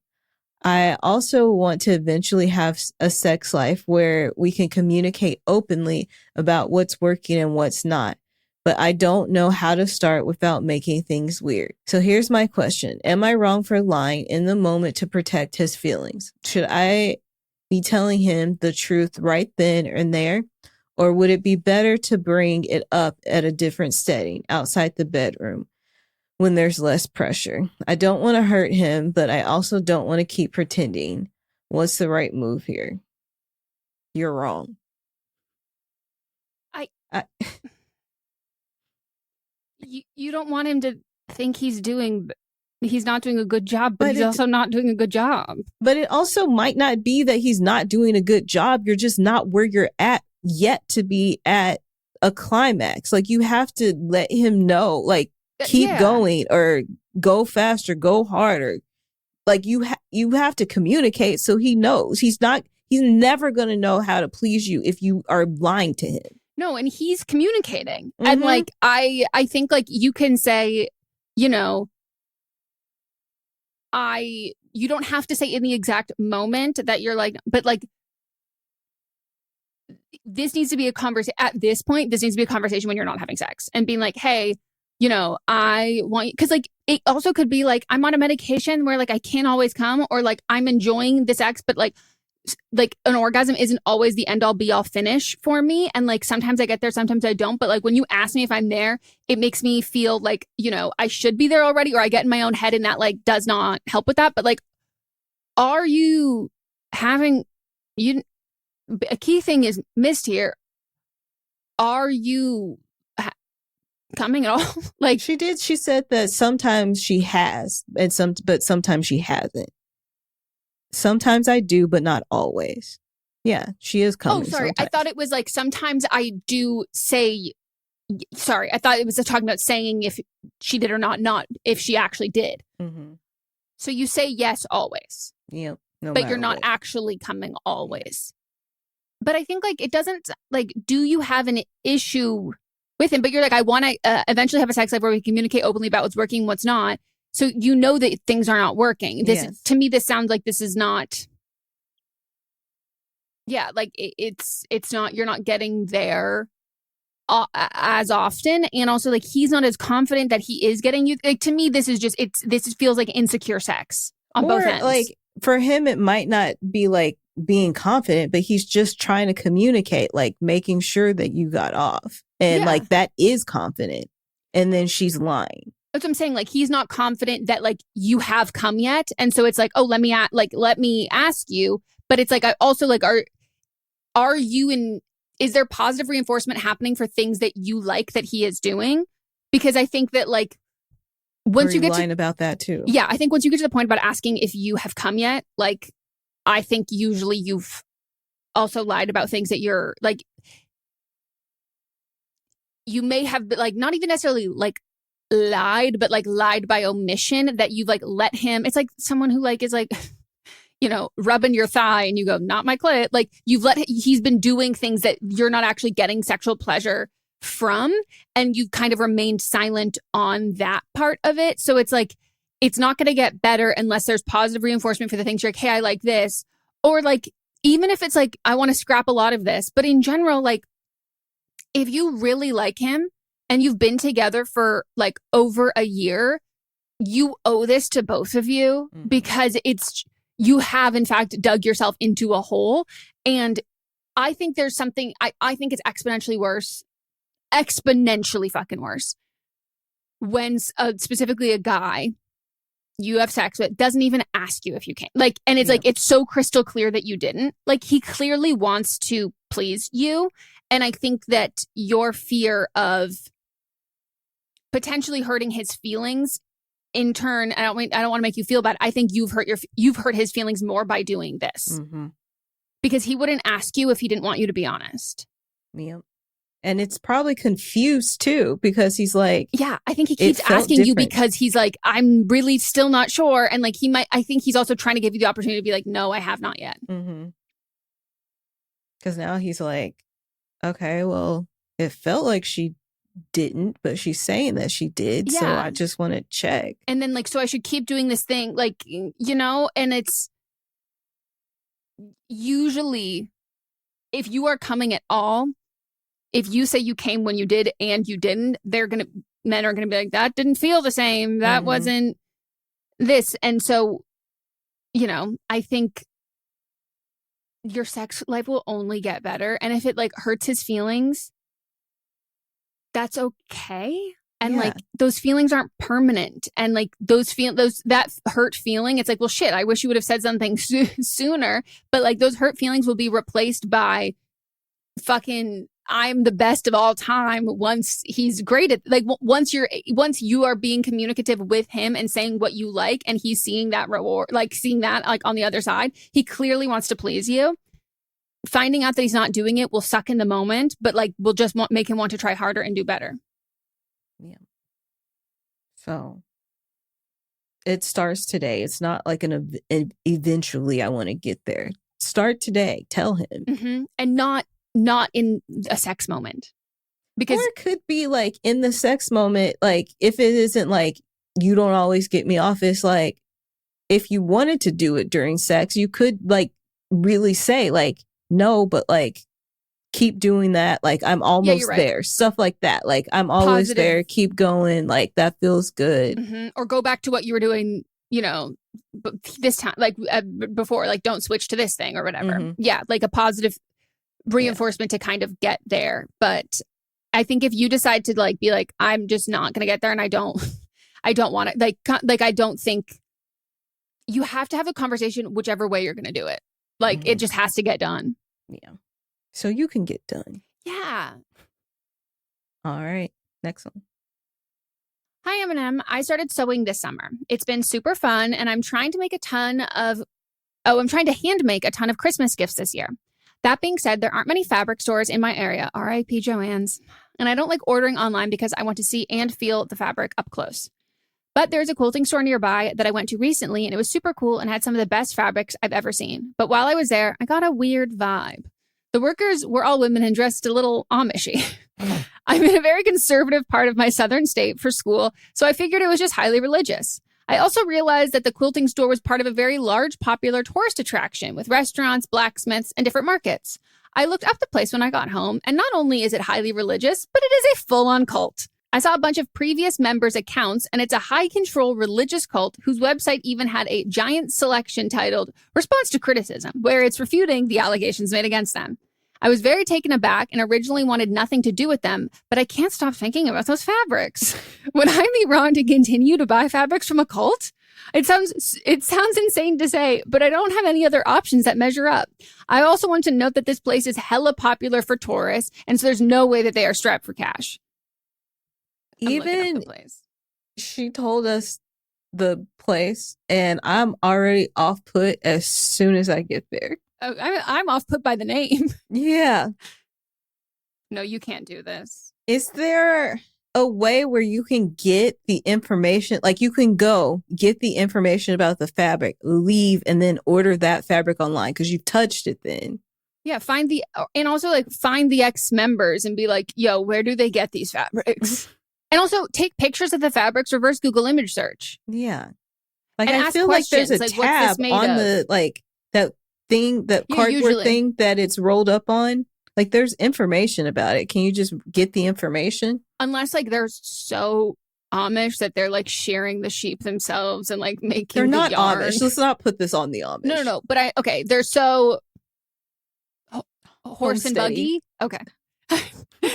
I also want to eventually have a sex life where we can communicate openly about what's working and what's not. But I don't know how to start without making things weird. So here's my question. Am I wrong for lying in the moment to protect his feelings? Should I be telling him the truth right then and there? Or would it be better to bring it up at a different setting outside the bedroom when there's less pressure? I don't want to hurt him, but I also don't want to keep pretending. What's the right move here? You're wrong.
You don't want him to think he's not doing a good job, but he's also not doing a good job.
But it also might not be that he's not doing a good job. You're just not where you're at yet to be at a climax. Like, you have to let him know, like, keep going or go faster, go harder. Like, you have to communicate so he knows. He's never going to know how to please you if you are lying to him.
No, and he's communicating. Mm-hmm. And like, I think like you can say, you don't have to say in the exact moment that you're like, but like, this needs to be a conversation at this point. This needs to be a conversation when you're not having sex and being like, hey, I want you, because like, it also could be like, I'm on a medication where like, I can't always come, or like, I'm enjoying the sex, but like an orgasm isn't always the end all be all finish for me. And like, sometimes I get there, sometimes I don't. But like, when you ask me if I'm there, it makes me feel like, I should be there already, or I get in my own head, and that like does not help with that. But like, are you having, a key thing is missed here. Are you coming at all? Like,
she said that sometimes she has, but sometimes she hasn't. Sometimes I do, but not always. Yeah, she is coming.
Oh, sorry.
Sometimes.
I thought it was like sometimes I do say, sorry. I thought it was talking about saying if she did or not if she actually did.
Mm-hmm.
So you say yes always.
Yep.
But you're not actually coming always. But I think like it doesn't, like, do you have an issue with him? But you're like, I want to eventually have a sex life where we communicate openly about what's working, what's not. So that things are not working. To me, this sounds like this is not. Yeah, like it's not. You're not getting there as often, and also like he's not as confident that he is getting you. Like, to me, this feels like insecure sex on both ends.
Like, for him, it might not be like being confident, but he's just trying to communicate, like making sure that you got off, and like that is confident. and then she's lying.
That's what I'm saying. Like, he's not confident that like you have come yet. And so it's like, oh, let me ask you. But it's like, I also like, are you is there positive reinforcement happening for things that you like that he is doing? Because I think that like, once you get
lying about that too.
Yeah. I think once you get to the point about asking if you have come yet, like, I think usually you've also lied about things that you're like, you may have like, not even necessarily like, lied, but like lied by omission, that you've like let him. It's like someone who like is like, you know, rubbing your thigh and you go, not my clit. Like he's been doing things that you're not actually getting sexual pleasure from, and you've kind of remained silent on that part of it. So it's like, it's not going to get better unless there's positive reinforcement for the things you're like, hey, I like this. Or like, even if it's like, I want to scrap a lot of this, but in general, like if you really like him, and you've been together for like over a year, you owe this to both of you, because you have in fact dug yourself into a hole. And I think there's something, I think it's exponentially fucking worse when specifically a guy you have sex with doesn't even ask you if you can. Like, and it's like, it's so crystal clear that you didn't. Like, he clearly wants to please you. And I think that your fear of potentially hurting his feelings in turn, I don't want to make you feel bad. I think you've hurt his feelings more by doing this, because he wouldn't ask you if he didn't want you to be honest.
Yep. And it's probably confused too, because he's like,
yeah, I think he keeps asking you because he's like, I'm really still not sure. And like, I think he's also trying to give you the opportunity to be like, no, I have not yet.
Because now he's like, okay, well, it felt like she didn't, but she's saying that she did, so I just want to check.
And then like, so I should keep doing this thing, like, you know. And it's usually, if you are coming at all, if you say you came when you did and you didn't, men are gonna be like, that didn't feel the same, that wasn't this. And so, you know, I think your sex life will only get better, and if it like hurts his feelings, that's okay. And like, those feelings aren't permanent. And like that hurt feeling, it's like, well, shit, I wish you would have said something sooner. But like, those hurt feelings will be replaced by fucking, I'm the best of all time once he's great at, like, once you are being communicative with him and saying what you like, and he's seeing that reward, like seeing that like on the other side, he clearly wants to please you. Finding out that he's not doing it will suck in the moment, but like, will just make him want to try harder and do better.
Yeah. So it starts today. It's not like eventually I want to get there. Start today. Tell him.
And not in a sex moment. Because
or it could be like in the sex moment, like if it isn't like, you don't always get me off, it's like, if you wanted to do it during sex, you could like really say like, no, but like, keep doing that. Like, I'm almost there. Stuff like that. Like, I'm always positive. There. Keep going. Like, that feels good.
Or go back to what you were doing, you know, this time, like before, like, don't switch to this thing or whatever. Yeah. Like a positive reinforcement to kind of get there. But I think if you decide to like, be like, I'm just not going to get there, and I don't want it. Like, I don't think you have to have a conversation whichever way you're going to do it. Like, it just has to get done.
Yeah. So you can get done.
Yeah.
All right. Next one.
Hi, Eminem. I started sewing this summer. It's been super fun, and I'm trying to make I'm trying to hand make a ton of Christmas gifts this year. That being said, there aren't many fabric stores in my area, R.I.P. Joann's, and I don't like ordering online because I want to see and feel the fabric up close. But there's a quilting store nearby that I went to recently, and it was super cool and had some of the best fabrics I've ever seen. But while I was there, I got a weird vibe. The workers were all women and dressed a little Amishy. I'm in a very conservative part of my southern state for school, so I figured it was just highly religious. I also realized that the quilting store was part of a very large, popular tourist attraction with restaurants, blacksmiths, and different markets. I looked up the place when I got home, and not only is it highly religious, but it is a full-on cult. I saw a bunch of previous members' accounts, and it's a high-control religious cult whose website even had a giant selection titled Response to Criticism, where it's refuting the allegations made against them. I was very taken aback and originally wanted nothing to do with them, but I can't stop thinking about those fabrics. Would I be wrong to continue to buy fabrics from a cult? It sounds insane to say, but I don't have any other options that measure up. I also want to note that this place is hella popular for tourists, and so there's no way that they are strapped for cash.
Even she told us the place, and I'm already off put as soon as I get there.
Oh, I'm off put by the name.
Yeah.
No, you can't do this.
Is there a way where you can get the information? Like you can go get the information about the fabric, leave, and then order that fabric online because you've touched it then.
Yeah, find the ex-members and be like, yo, where do they get these fabrics? And also take pictures of the fabrics, reverse Google image search.
Yeah. Like
and
I feel like there's a tab on the that thing, that cardboard thing that it's rolled up on. Like there's information about it. Can you just get the information?
Unless like they're so Amish that they're like shearing the sheep themselves and like making
They're not
yarn.
Amish. Let's not put this on the Amish.
No. But they're so horse and buggy. Okay.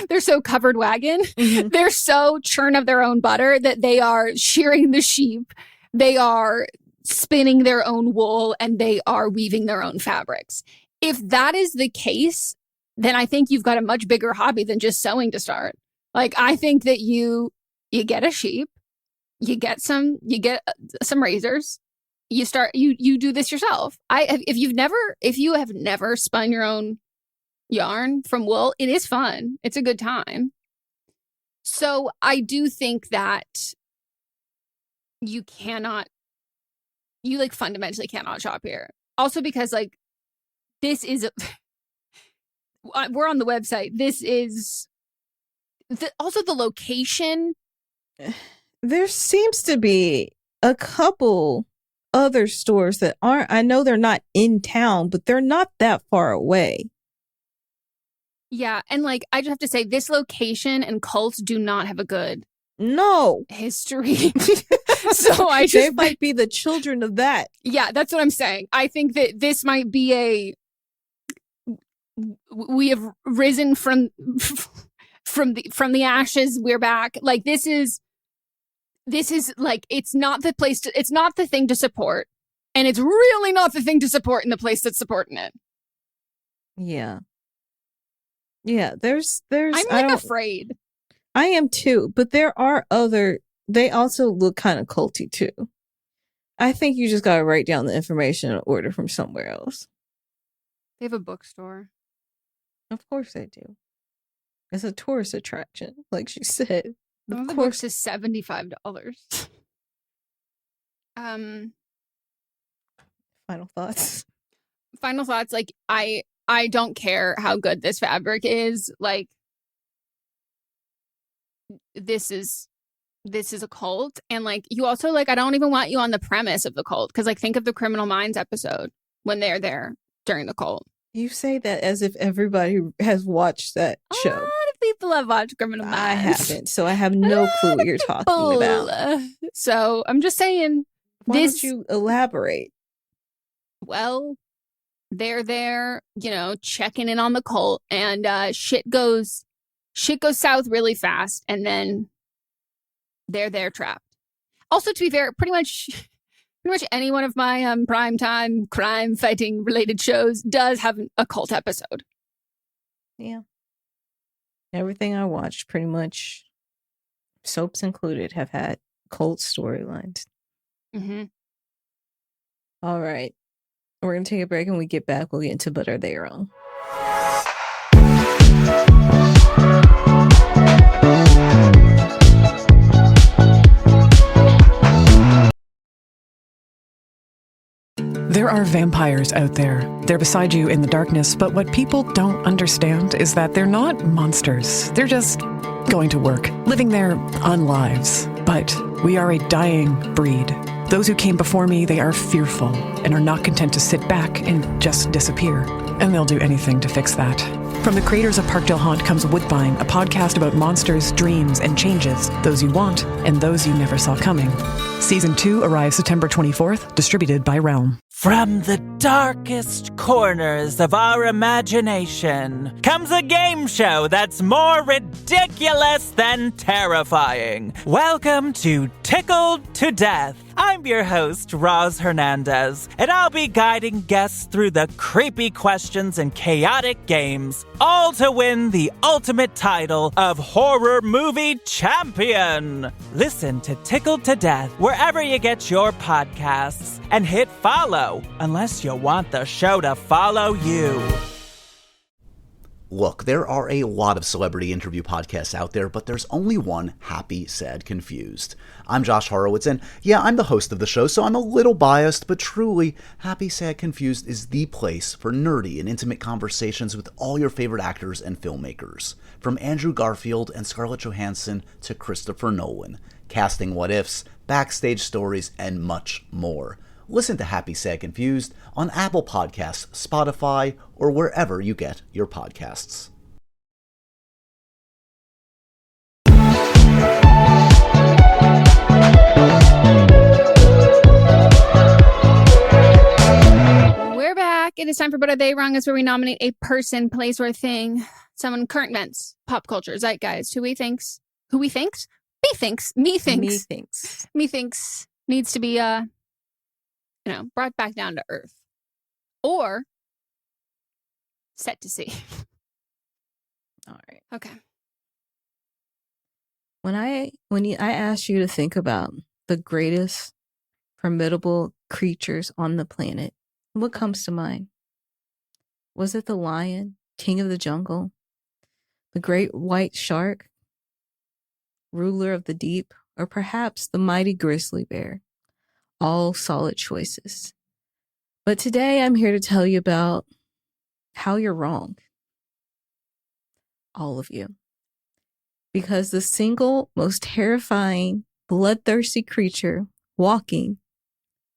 They're so covered wagon. Mm-hmm. They're so churn of their own butter that they are shearing the sheep. They are spinning their own wool and they are weaving their own fabrics. If that is the case, then I think you've got a much bigger hobby than just sewing to start. Like, I think that you get a sheep, you get some razors, you do this yourself. If you have never spun your own yarn from wool, it is fun. It's a good time. So I do think that you fundamentally cannot shop here. Also because like this is we're on the website. This is also the location.
There seems to be a couple other stores that aren't, I know they're not in town, but they're not that far away.
Yeah, and like I just have to say, this location and cults do not have a good history. So
they might be the children of that.
Yeah, that's what I'm saying. I think that this might be we have risen from the ashes. We're back. Like this is like it's not the place to, it's not the thing to support, and it's really not the thing to support in the place that's supporting it.
Yeah. Yeah, there's
I'm afraid.
I am too, but there are they also look kind of culty too. I think you just gotta write down the information and order from somewhere else.
They have a bookstore.
Of course they do. It's a tourist attraction, like she said.
One of the books is $75.
Final thoughts.
Like I don't care how good this fabric is. Like, this is a cult. And like, you also like, I don't even want you on the premise of the cult. Cause like, think of the Criminal Minds episode when they're there during the cult.
You say that as if everybody has watched that show.
A lot of people have watched Criminal Minds.
I haven't. So I have no clue what you're talking about.
So I'm just saying.
Why don't you elaborate?
Well, they're there, checking in on the cult, and shit goes south really fast, and then they're trapped. Also, to be fair, pretty much any one of my primetime crime fighting related shows does have a cult episode.
Yeah. Everything I watched, pretty much, soaps included, have had cult storylines.
Mm-hmm.
All right. We're going to take a break, and when we get back, we'll get into But Are They Wrong?
There are vampires out there. They're beside you in the darkness, but what people don't understand is that they're not monsters. They're just going to work, living their unlives. But we are a dying breed. Those who came before me, they are fearful and are not content to sit back and just disappear. And they'll do anything to fix that. From the creators of Parkdale Haunt comes Woodbine, a podcast about monsters, dreams, and changes, those you want and those you never saw coming. Season 2 arrives September 24th, distributed by Realm.
From the darkest corners of our imagination comes a game show that's more ridiculous than terrifying. Welcome to Tickled to Death. I'm your host, Roz Hernandez, and I'll be guiding guests through the creepy questions and chaotic games, all to win the ultimate title of Horror Movie Champion. Listen to Tickled to Death wherever you get your podcasts, and hit follow unless you want the show to follow you.
Look, there are a lot of celebrity interview podcasts out there, but there's only one, Happy, Sad, Confused. I'm Josh Horowitz, and yeah, I'm the host of the show, so I'm a little biased, but truly, Happy, Sad, Confused is the place for nerdy and intimate conversations with all your favorite actors and filmmakers. From Andrew Garfield and Scarlett Johansson to Christopher Nolan, casting what-ifs, backstage stories, and much more. Listen to Happy, Sad, Confused on Apple Podcasts, Spotify, or wherever you get your podcasts.
We're back. It is time for But Are They Wrong? Is where we nominate a person, place, or thing. Someone, current events, pop culture, zeitgeist, me thinks needs to be, brought back down to earth. Or set to sea.
All right.
Okay.
When I asked you to think about the greatest formidable creatures on the planet, what comes to mind? Was it the lion, king of the jungle, the great white shark, ruler of the deep, or perhaps the mighty grizzly bear? All solid choices. But today I'm here to tell you about how you're wrong. All of you. Because the single most terrifying, bloodthirsty creature walking,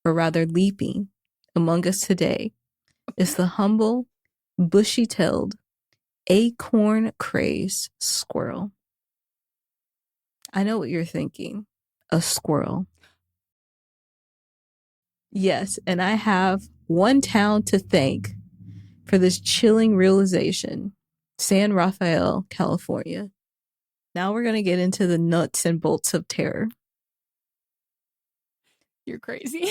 or rather leaping, among us today is the humble, bushy-tailed, acorn-crazed squirrel. I know what you're thinking. A squirrel. Yes, and I have one town to thank for this chilling realization. San Rafael, California. Now we're going to get into the nuts and bolts of terror.
You're crazy.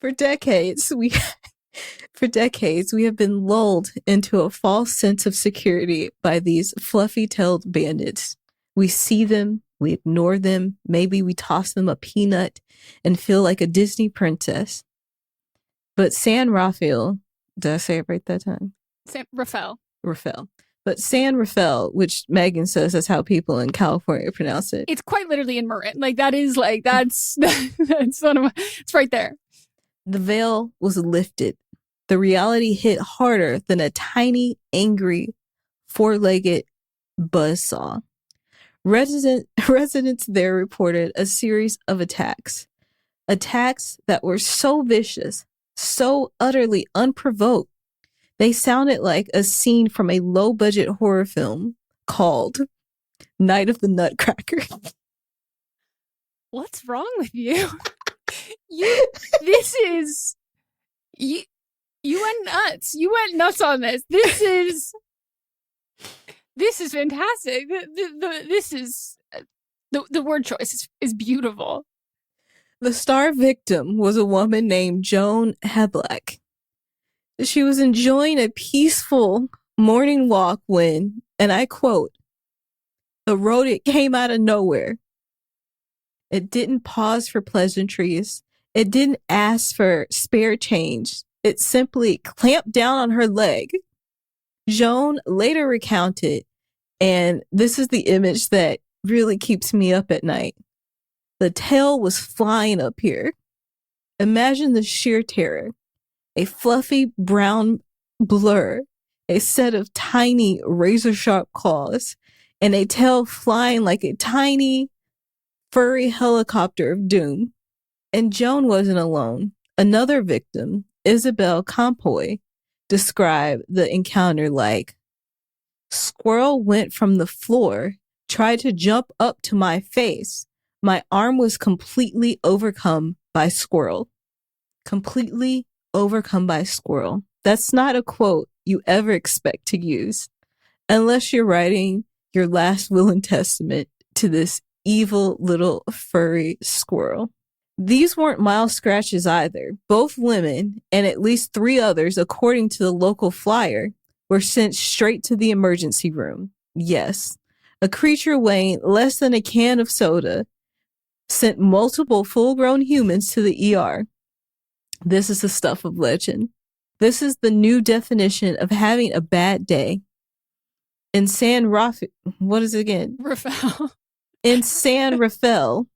For decades, we have been lulled into a false sense of security by these fluffy-tailed bandits. We see them, we ignore them, maybe we toss them a peanut and feel like a Disney princess. But San Rafael, did I say it right that time?
Rafael.
But San Rafael, which Meghan says that's how people in California pronounce it.
It's quite literally in Marin. That's one of my, it's right there.
The veil was lifted. The reality hit harder than a tiny, angry, four-legged buzzsaw. Residents there reported a series of attacks that were so vicious, so utterly unprovoked, they sounded like a scene from a low-budget horror film called Night of the Nutcracker.
What's wrong with you? You went nuts. You went nuts on this. This is fantastic. The word choice is beautiful.
The star victim was a woman named Joan Heblack. She was enjoying a peaceful morning walk when, and I quote, "the rodent came out of nowhere. It didn't pause for pleasantries. It didn't ask for spare change. It simply clamped down on her leg." Joan later recounted, and this is the image that really keeps me up at night. The tail was flying up here. Imagine the sheer terror. A fluffy brown blur, a set of tiny razor-sharp claws, and a tail flying like a tiny, furry helicopter of doom. And Joan wasn't alone. Another victim, Isabel Campoy, describe the encounter like, Squirrel went from the floor, tried to jump up to my face. My arm was completely overcome by Squirrel. Completely overcome by Squirrel. That's not a quote you ever expect to use unless you're writing your last will and testament to this evil little furry squirrel. These weren't mild scratches either. Both women and at least 3 others, according to the local flyer, were sent straight to the emergency room. Yes, a creature weighing less than a can of soda sent multiple full-grown humans to the ER. This is the stuff of legend. This is the new definition of having a bad day. In San Rafael, what is it again?
Rafael.
In San Rafael,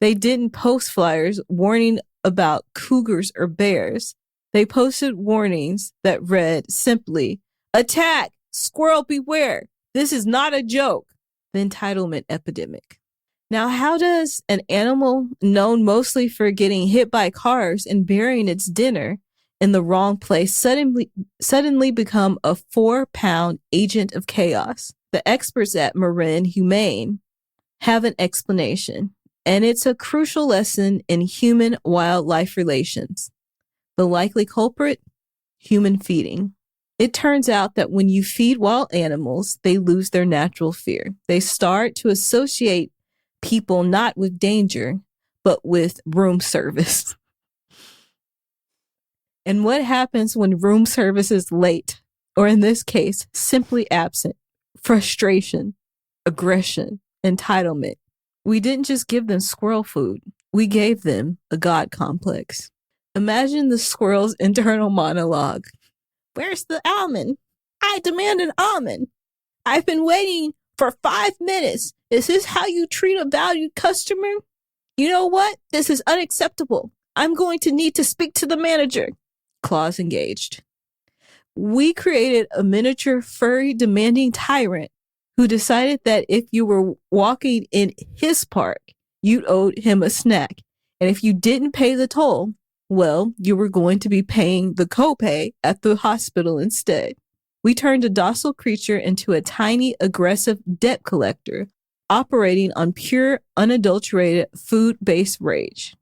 they didn't post flyers warning about cougars or bears. They posted warnings that read simply, "Attack! Squirrel beware! This is not a joke." The entitlement epidemic. Now, how does an animal known mostly for getting hit by cars and burying its dinner in the wrong place suddenly become a 4-pound agent of chaos? The experts at Marin Humane have an explanation, and it's a crucial lesson in human-wildlife relations. The likely culprit? Human feeding. It turns out that when you feed wild animals, they lose their natural fear. They start to associate people not with danger, but with room service. And what happens when room service is late, or in this case, simply absent? Frustration, aggression, entitlement. We didn't just give them squirrel food. We gave them a God complex. Imagine the squirrel's internal monologue. Where's the almond? I demand an almond. I've been waiting for 5 minutes. Is this how you treat a valued customer? You know what? This is unacceptable. I'm going to need to speak to the manager. Clause engaged. We created a miniature furry demanding tyrant who decided that if you were walking in his park, you owed him a snack. And if you didn't pay the toll, well, you were going to be paying the copay at the hospital instead. We turned a docile creature into a tiny, aggressive debt collector operating on pure, unadulterated, food-based rage.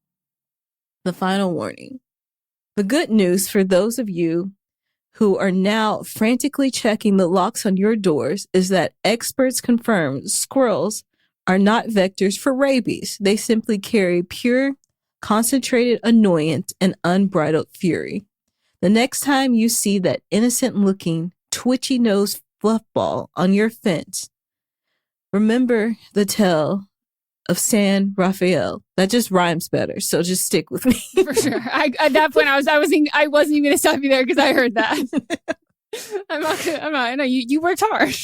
The final warning. The good news for those of you who are now frantically checking the locks on your doors is that experts confirm squirrels are not vectors for rabies. They simply carry pure, concentrated annoyance and unbridled fury. The next time you see that innocent-looking, twitchy-nosed fluffball on your fence, remember the tale of San Rafael. That just rhymes better, so just stick with me.
For sure. At that point, I wasn't even going to stop you there because I heard that. I'm not. No, you worked hard.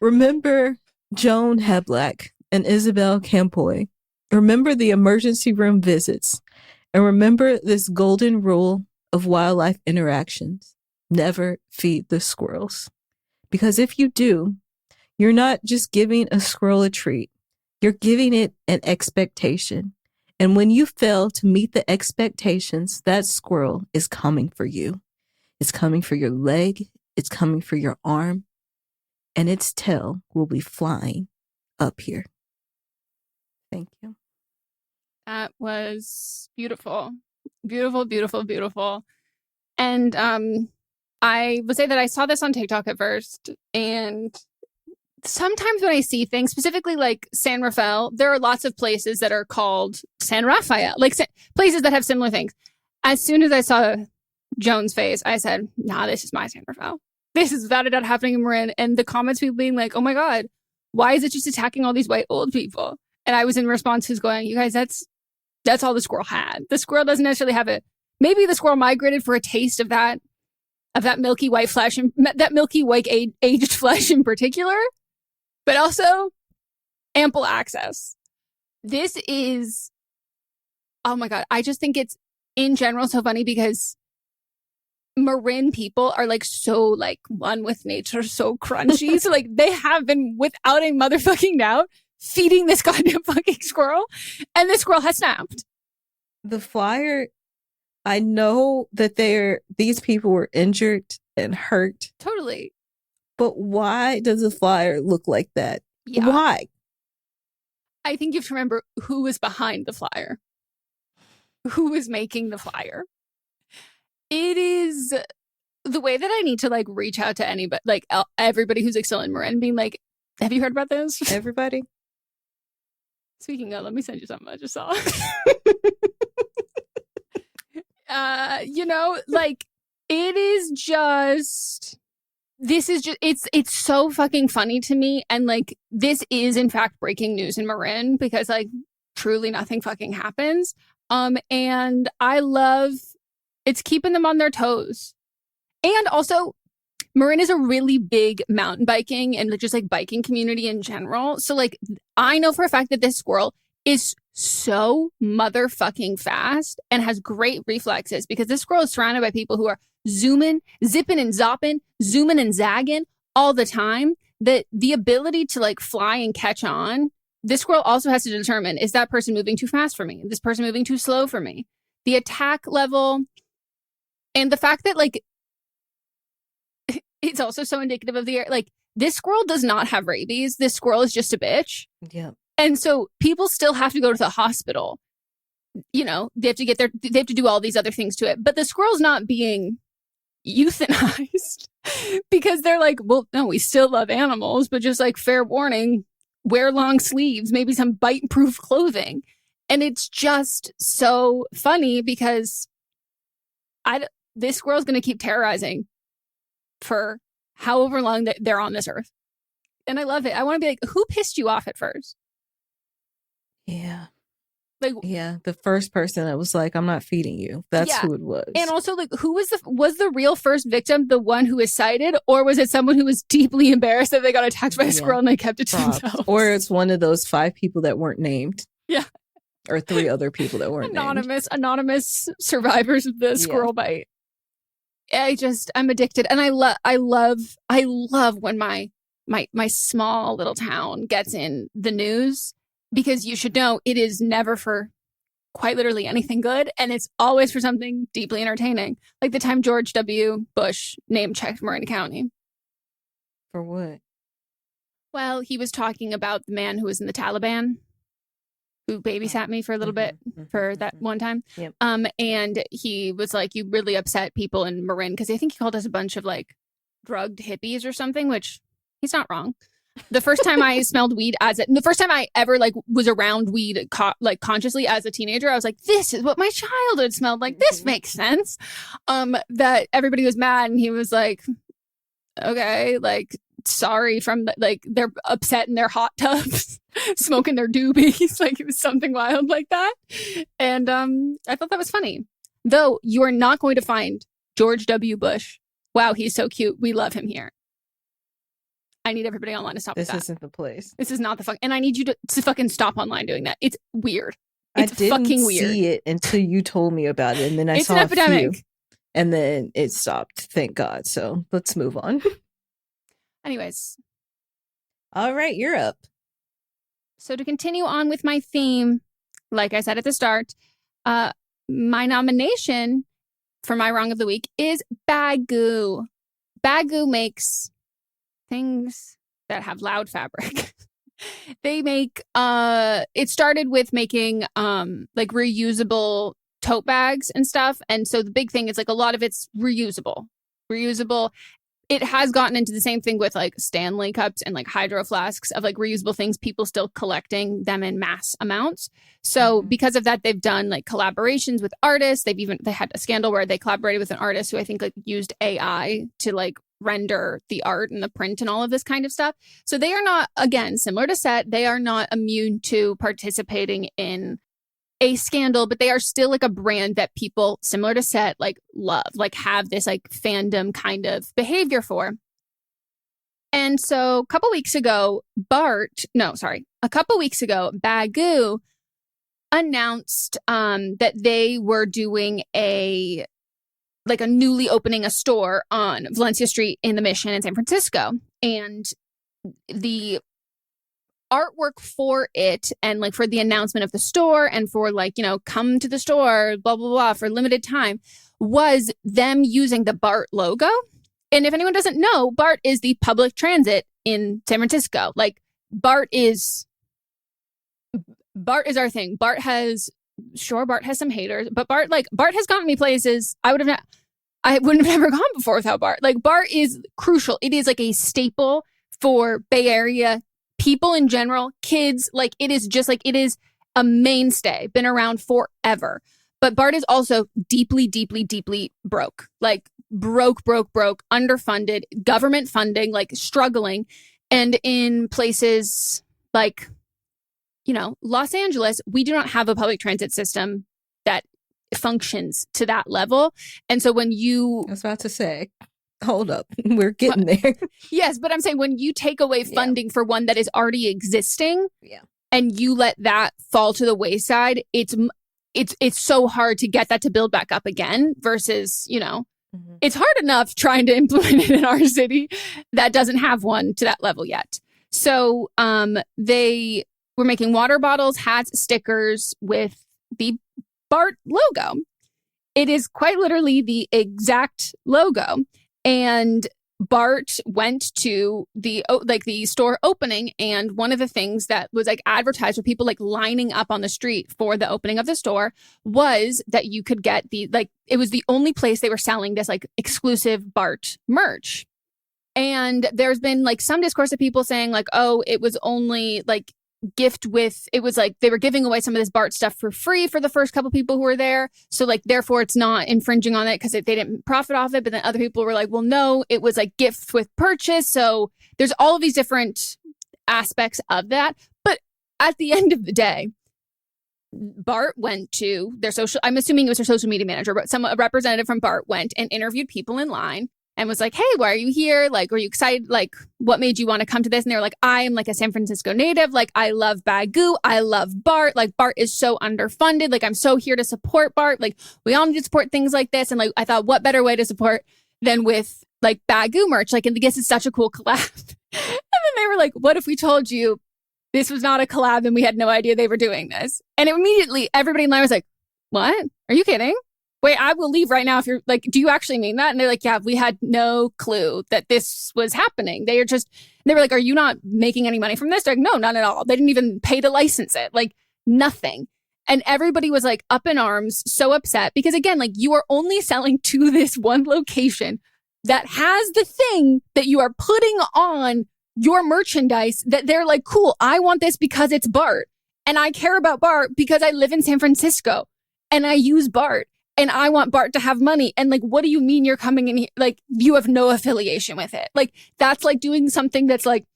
Remember Joan Heblack and Isabel Campoy. Remember the emergency room visits. And remember this golden rule of wildlife interactions. Never feed the squirrels. Because if you do, you're not just giving a squirrel a treat. You're giving it an expectation. And when you fail to meet the expectations, that squirrel is coming for you. It's coming for your leg. It's coming for your arm. And its tail will be flying up here. Thank you.
That was beautiful. Beautiful, beautiful, beautiful. And I would say that I saw this on TikTok at first, and sometimes when I see things, specifically like San Rafael, there are lots of places that are called San Rafael, like places that have similar things. As soon as I saw Joan's face, I said, nah, this is my San Rafael. This is without a doubt happening in Marin. And the comments people being like, oh my God, why is it just attacking all these white old people? And I was in response to going, you guys, that's all the squirrel had. The squirrel doesn't necessarily have it. Maybe the squirrel migrated for a taste of that milky white flesh, and that milky white aged flesh in particular. But also ample access. This is, oh my God, I just think it's in general so funny because Marin people are like so like one with nature, so crunchy. So like they have been without a motherfucking doubt feeding this goddamn fucking squirrel, and this squirrel has snapped.
The flyer, I know that these people were injured and hurt.
Totally.
But why does the flyer look like that?
Yeah.
Why?
I think you have to remember who was behind the flyer. Who was making the flyer. It is the way that I need to like reach out to anybody, like everybody who's like still in Marin, being like, have you heard about this?
Everybody.
Speaking of, let me send you something I just saw. Like it is just, this is just, it's so fucking funny to me. And like, this is in fact breaking news in Marin because like truly nothing fucking happens. And I love, it's keeping them on their toes. And also, Marin is a really big mountain biking and just like biking community in general. So like, I know for a fact that this squirrel is so motherfucking fast and has great reflexes because this squirrel is surrounded by people who are zipping and zopping, zooming and zagging all the time. That the ability to like fly and catch on, this squirrel also has to determine, is that person moving too fast for me? Is this person moving too slow for me? The attack level and the fact that like, it's also so indicative of the air. Like, this squirrel does not have rabies. This squirrel is just a bitch.
Yeah.
And so people still have to go to the hospital. You know, they have to do all these other things to it. But the squirrel's not being euthanized because they're like, well, no, we still love animals, but just like fair warning, wear long sleeves, maybe some bite-proof clothing. And it's just so funny because this squirrel's going to keep terrorizing for however long that they're on this earth. And I love it. I want to be like, who pissed you off at first?
Yeah.
Like,
yeah, the first person that was like, I'm not feeding you. That's who it was.
And also, like, who was the real first victim, the one who was cited, or was it someone who was deeply embarrassed that they got attacked by a squirrel and they kept it to themselves?
Or it's one of those 5 people that weren't named.
Yeah.
Or 3 other people that weren't
named. Anonymous survivors of the squirrel bite. I'm addicted. And I love when my small little town gets in the news, because you should know it is never for quite literally anything good. And it's always for something deeply entertaining. Like the time George W. Bush name checked Marin County.
For what?
Well, he was talking about the man who was in the Taliban, who babysat me for a little bit for that one time.
Yep.
And he was like, you really upset people in Marin, because I think he called us a bunch of like drugged hippies or something, which he's not wrong. The first time I smelled weed the first time I ever like was around weed consciously as a teenager, I was like, this is what my childhood smelled like. This makes sense. That everybody was mad, and he was like, okay, like, sorry, from like they're upset in their hot tubs, smoking their doobies. Like, it was something wild like that. And I thought that was funny. Though you are not going to find George W. Bush. Wow, he's so cute. We love him here. I need everybody online to stop with that.
This isn't the place.
This is not the fuck. And I need you to fucking stop online doing that. It's weird. It's
I didn't
fucking weird.
see it until you told me about it, and then I saw
an epidemic.
a few, and then it stopped. Thank God. So let's move on.
Anyways.
All right, you're up.
So to continue on with my theme, like I said at the start, my nomination for my wrong of the week is Baggu. Baggu makes things that have loud fabric. They make it started with making like reusable tote bags and stuff. And so the big thing is like a lot of it's reusable. It has gotten into the same thing with like Stanley cups and like hydro flasks of like reusable things, people still collecting them in mass amounts. So because of that, they've done like collaborations with artists. They had a scandal where they collaborated with an artist who I think like used AI to like render the art and the print and all of this kind of stuff. So they are not, again, similar to Set, they are not immune to participating in a scandal, but they are still like a brand that people similar to Set like love, like have this like fandom kind of behavior for. And so a couple weeks ago, Baggu announced that they were doing a newly opening a store on Valencia Street in the Mission in San Francisco. And the artwork for it and like for the announcement of the store and for like, you know, come to the store, blah, blah, blah, for limited time was them using the BART logo And if anyone doesn't know, BART is the public transit in San Francisco. Like, BART is our thing. BART has some haters, but BART has gotten me places I wouldn't have never gone before without BART. Like, BART is crucial. It is like a staple for Bay Area people in general, kids. Like, it is a mainstay, been around forever. But BART is also deeply, deeply, deeply broke. Like, broke, underfunded, government funding, like struggling. And in places like, Los Angeles, we do not have a public transit system that functions to that level. And so when you...
I was about to say, hold up, we're getting there.
Yes, but I'm saying when you take away funding for one that is already existing and you let that fall to the wayside, it's so hard to get that to build back up again versus, it's hard enough trying to implement it in our city that doesn't have one to that level yet. So they were making water bottles, hats, stickers with the BART logo. It is quite literally the exact logo. And BART went to the store opening, and one of the things that was like advertised with people like lining up on the street for the opening of the store was that you could get it was the only place they were selling this like exclusive BART merch. And there's been like some discourse of people saying like, oh, it was only like it was like they were giving away some of this BART stuff for free for the first couple people who were there. So like, therefore it's not infringing on it because they didn't profit off it. But then other people were like, well, no, it was like gift with purchase. So there's all of these different aspects of that. But at the end of the day, BART went to their I'm assuming it was their social media manager, but a representative from BART went and interviewed people in line and was like, hey, why are you here? Like, were you excited? Like, what made you want to come to this? And they were like, I am like a San Francisco native. Like, I love Baggu. I love BART. Like, BART is so underfunded. Like, I'm so here to support BART. Like, we all need to support things like this. And like, I thought, what better way to support than with like Baggu merch? Like, and I guess it's such a cool collab. And then they were like, what if we told you this was not a collab and we had no idea they were doing this? And immediately everybody in line was like, what? Are you kidding? Wait, I will leave right now if you're like, do you actually mean that? And they're like, yeah, we had no clue that this was happening. They were like, are you not making any money from this? They're like, no, not at all. They didn't even pay to license it. Like, nothing. And everybody was like up in arms, so upset because again, like, you are only selling to this one location that has the thing that you are putting on your merchandise that they're like, cool, I want this because it's BART. And I care about BART because I live in San Francisco and I use BART. And I want BART to have money. And like, what do you mean you're coming in here? Like, you have no affiliation with it. Like, that's like doing something that's like,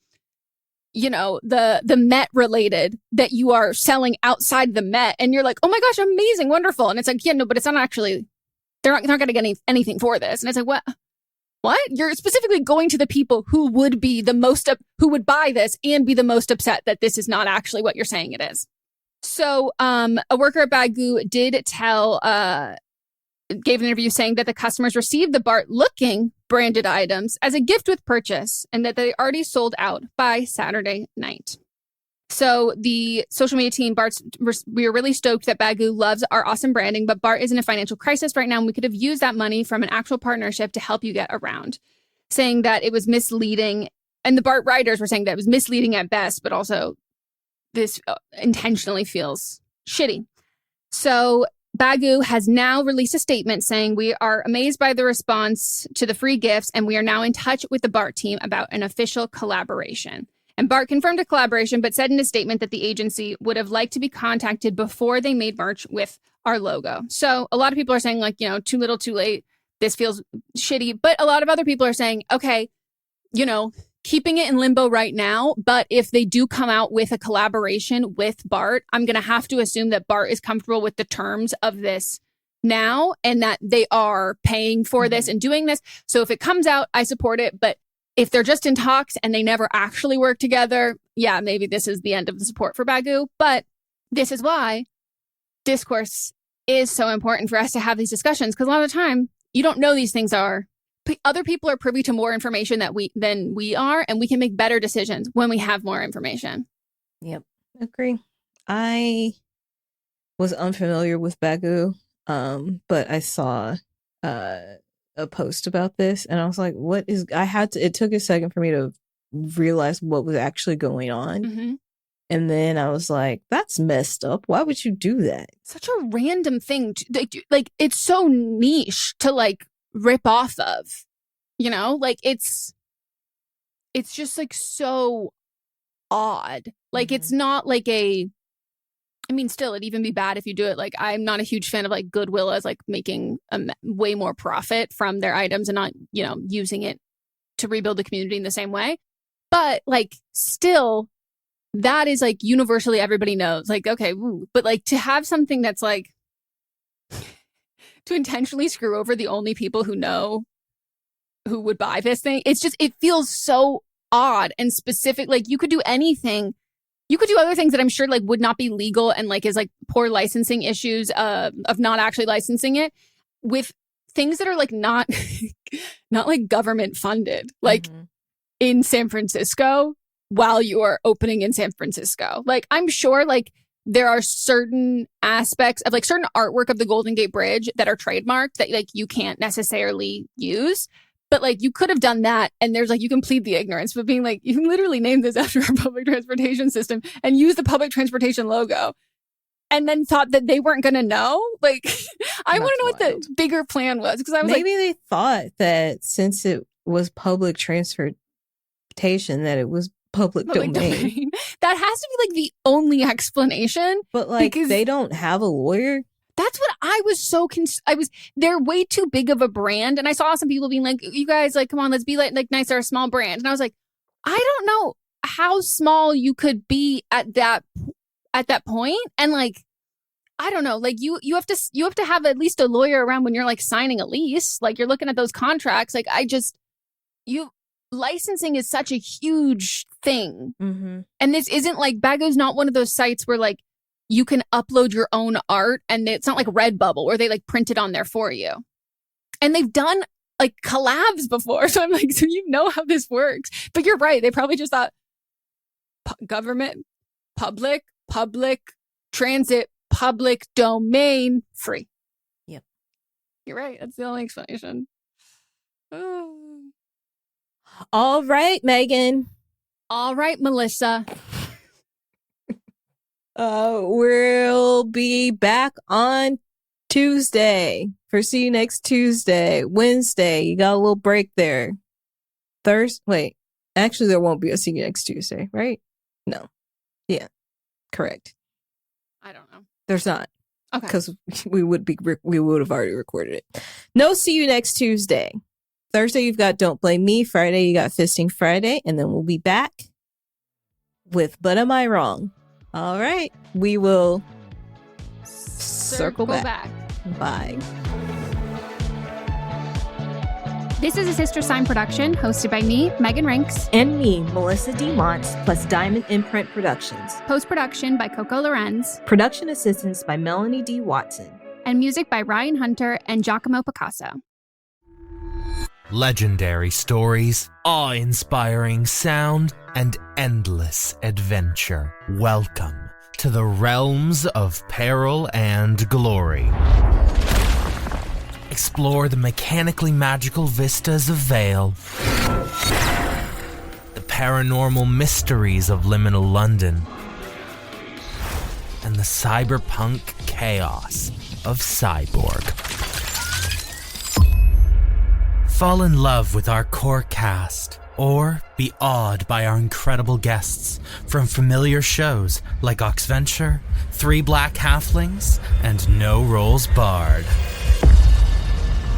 the Met related that you are selling outside the Met. And you're like, oh my gosh, amazing, wonderful. And it's like, yeah, no, but it's not actually, they're not going to get anything for this. And it's like, what? You're specifically going to the people who would be who would buy this and be the most upset that this is not actually what you're saying it is. So a worker at Baggu did gave an interview saying that the customers received the BART looking branded items as a gift with purchase and that they already sold out by Saturday night. So the social media team, we are really stoked that Baggu loves our awesome branding, but BART is in a financial crisis right now and we could have used that money from an actual partnership to help you get around, saying that it was misleading. And the BART writers were saying that it was misleading at best, but also this intentionally feels shitty. So Baggu has now released a statement saying we are amazed by the response to the free gifts and we are now in touch with the BART team about an official collaboration. And BART confirmed a collaboration, but said in a statement that the agency would have liked to be contacted before they made merch with our logo. So a lot of people are saying like, too little, too late. This feels shitty. But a lot of other people are saying, okay, keeping it in limbo right now. But if they do come out with a collaboration with BART, I'm going to have to assume that BART is comfortable with the terms of this now and that they are paying for this and doing this. So if it comes out, I support it. But if they're just in talks and they never actually work together, yeah, maybe this is the end of the support for Baggu. But this is why discourse is so important for us to have these discussions, because a lot of the time you don't know these things are. Other people are privy to more information than we are, and we can make better decisions when we have more information.
Yep, agree. I was unfamiliar with Baggu, but I saw a post about this, and I was like, what is, it took a second for me to realize what was actually going on.
Mm-hmm.
And then I was like, that's messed up. Why would you do that?
Such a random thing. Like, it's so niche to, like, rip off of, you know? Like, it's just, like, so odd. Like, it's not like still, it'd even be bad if you do it. Like, I'm not a huge fan of, like, Goodwill as, like, making way more profit from their items and not, you know, using it to rebuild the community in the same way. But, like, still, that is, like, universally everybody knows. Like, okay, woo. But, like, to have something that's, like, to intentionally screw over the only people who know who would buy this thing, it's just, it feels so odd and specific. Like, you could do anything. You could do other things that I'm sure, like, would not be legal and, like, is, like, poor licensing issues of not actually licensing it with things that are, like, not like, government funded. Like, in San Francisco, while you are opening in San Francisco. Like, I'm sure, like, there are certain aspects of, like, certain artwork of the Golden Gate Bridge that are trademarked that, like, you can't necessarily use. But, like, you could have done that, and there's, like, you can plead the ignorance, but being like, you literally named this after our public transportation system and use the public transportation logo, and then thought that they weren't going to know. Like, I want to know what the bigger plan was, because I was
maybe they thought that since it was public transportation, that it was public domain.
That has to be, like, the only explanation.
But, like, they don't have a lawyer.
That's what I was so they're way too big of a brand. And I saw some people being like, you guys, like, come on, let's be like nice, or a small brand. And I was like, I don't know how small you could be at that point. And, like, I don't know, like, you have to have at least a lawyer around when you're, like, signing a lease. Like, you're looking at those contracts. Like, licensing is such a huge thing. Mm-hmm. And this isn't like, Baggu's not one of those sites where, like, you can upload your own art, and it's not like Redbubble where they, like, print it on there for you. And they've done, like, collabs before. So I'm like, so you know how this works. But you're right. They probably just thought government, public transit, public domain, free.
Yep.
You're right. That's the only explanation.
All right, Meghan.
All right, Melisa.
We'll be back on Tuesday for See You Next Tuesday. Wednesday, you got a little break there. Thursday, wait. Actually, there won't be a See You Next Tuesday, right? No. Yeah. Correct.
I don't know.
There's not.
Okay.
Because we would have already recorded it. No See You Next Tuesday. Thursday, you've got Don't Blame Me. Friday, you got Fisting Friday. And then we'll be back with But Am I Wrong? All right. We will circle back. Bye.
This is a Sister Sign production hosted by me, Megan Rinks.
And me, Melissa D. Montz, plus Diamond Imprint Productions.
Post-production by Coco Lorenz.
Production assistance by Melanie D. Watson.
And music by Ryan Hunter and Giacomo Picasso.
Legendary stories, awe-inspiring sound, and endless adventure. Welcome to the realms of peril and glory. Explore the mechanically magical vistas of Vale, the paranormal mysteries of liminal London, and the cyberpunk chaos of Cyborg. Fall in love with our core cast, or be awed by our incredible guests from familiar shows like Oxventure, Three Black Halflings, and No Rolls Barred.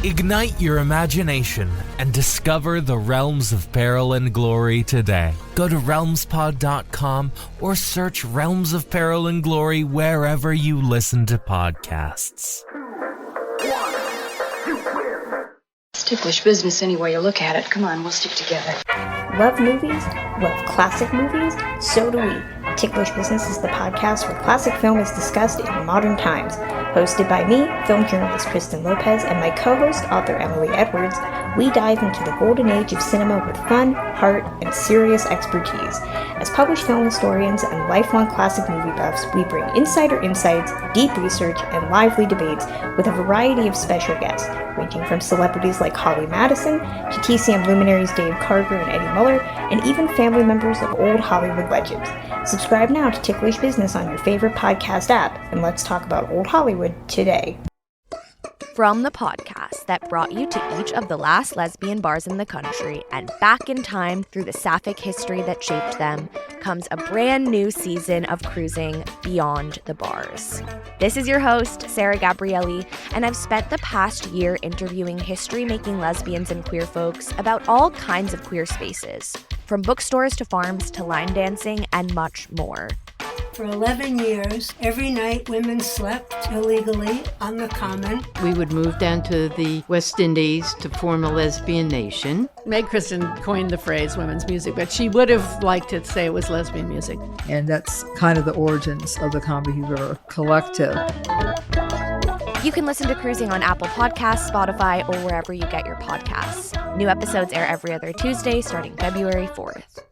Ignite your imagination and discover the realms of peril and glory today. Go to realmspod.com or search Realms of Peril and Glory wherever you listen to podcasts.
Ticklish business any way you look at it. Come on, we'll stick together.
Love movies? Love classic movies? So do we. Ticklish Business is the podcast where classic film is discussed in modern times. Hosted by me, film journalist Kristen Lopez, and my co-host, author Emily Edwards, we dive into the golden age of cinema with fun, heart, and serious expertise. As published film historians and lifelong classic movie buffs, we bring insider insights, deep research, and lively debates with a variety of special guests, ranging from celebrities like Holly Madison to TCM luminaries Dave Karger and Eddie Muller, and even family members of old Hollywood legends. Subscribe now to Ticklish Business on your favorite podcast app, and let's talk about old Hollywood today.
From the podcast that brought you to each of the last lesbian bars in the country and back in time through the sapphic history that shaped them, comes a brand new season of cruising beyond the bars. This is your host, Sarah Gabrielli, and I've spent the past year interviewing history-making lesbians and queer folks about all kinds of queer spaces, from bookstores to farms to line dancing and much more.
For 11 years, every night women slept illegally on the common.
We would move down to the West Indies to form a lesbian nation.
Meg Kristen coined the phrase women's music, but she would have liked to say it was lesbian music.
And that's kind of the origins of the Comedy River Collective.
You can listen to Cruising on Apple Podcasts, Spotify, or wherever you get your podcasts. New episodes air every other Tuesday starting February 4th.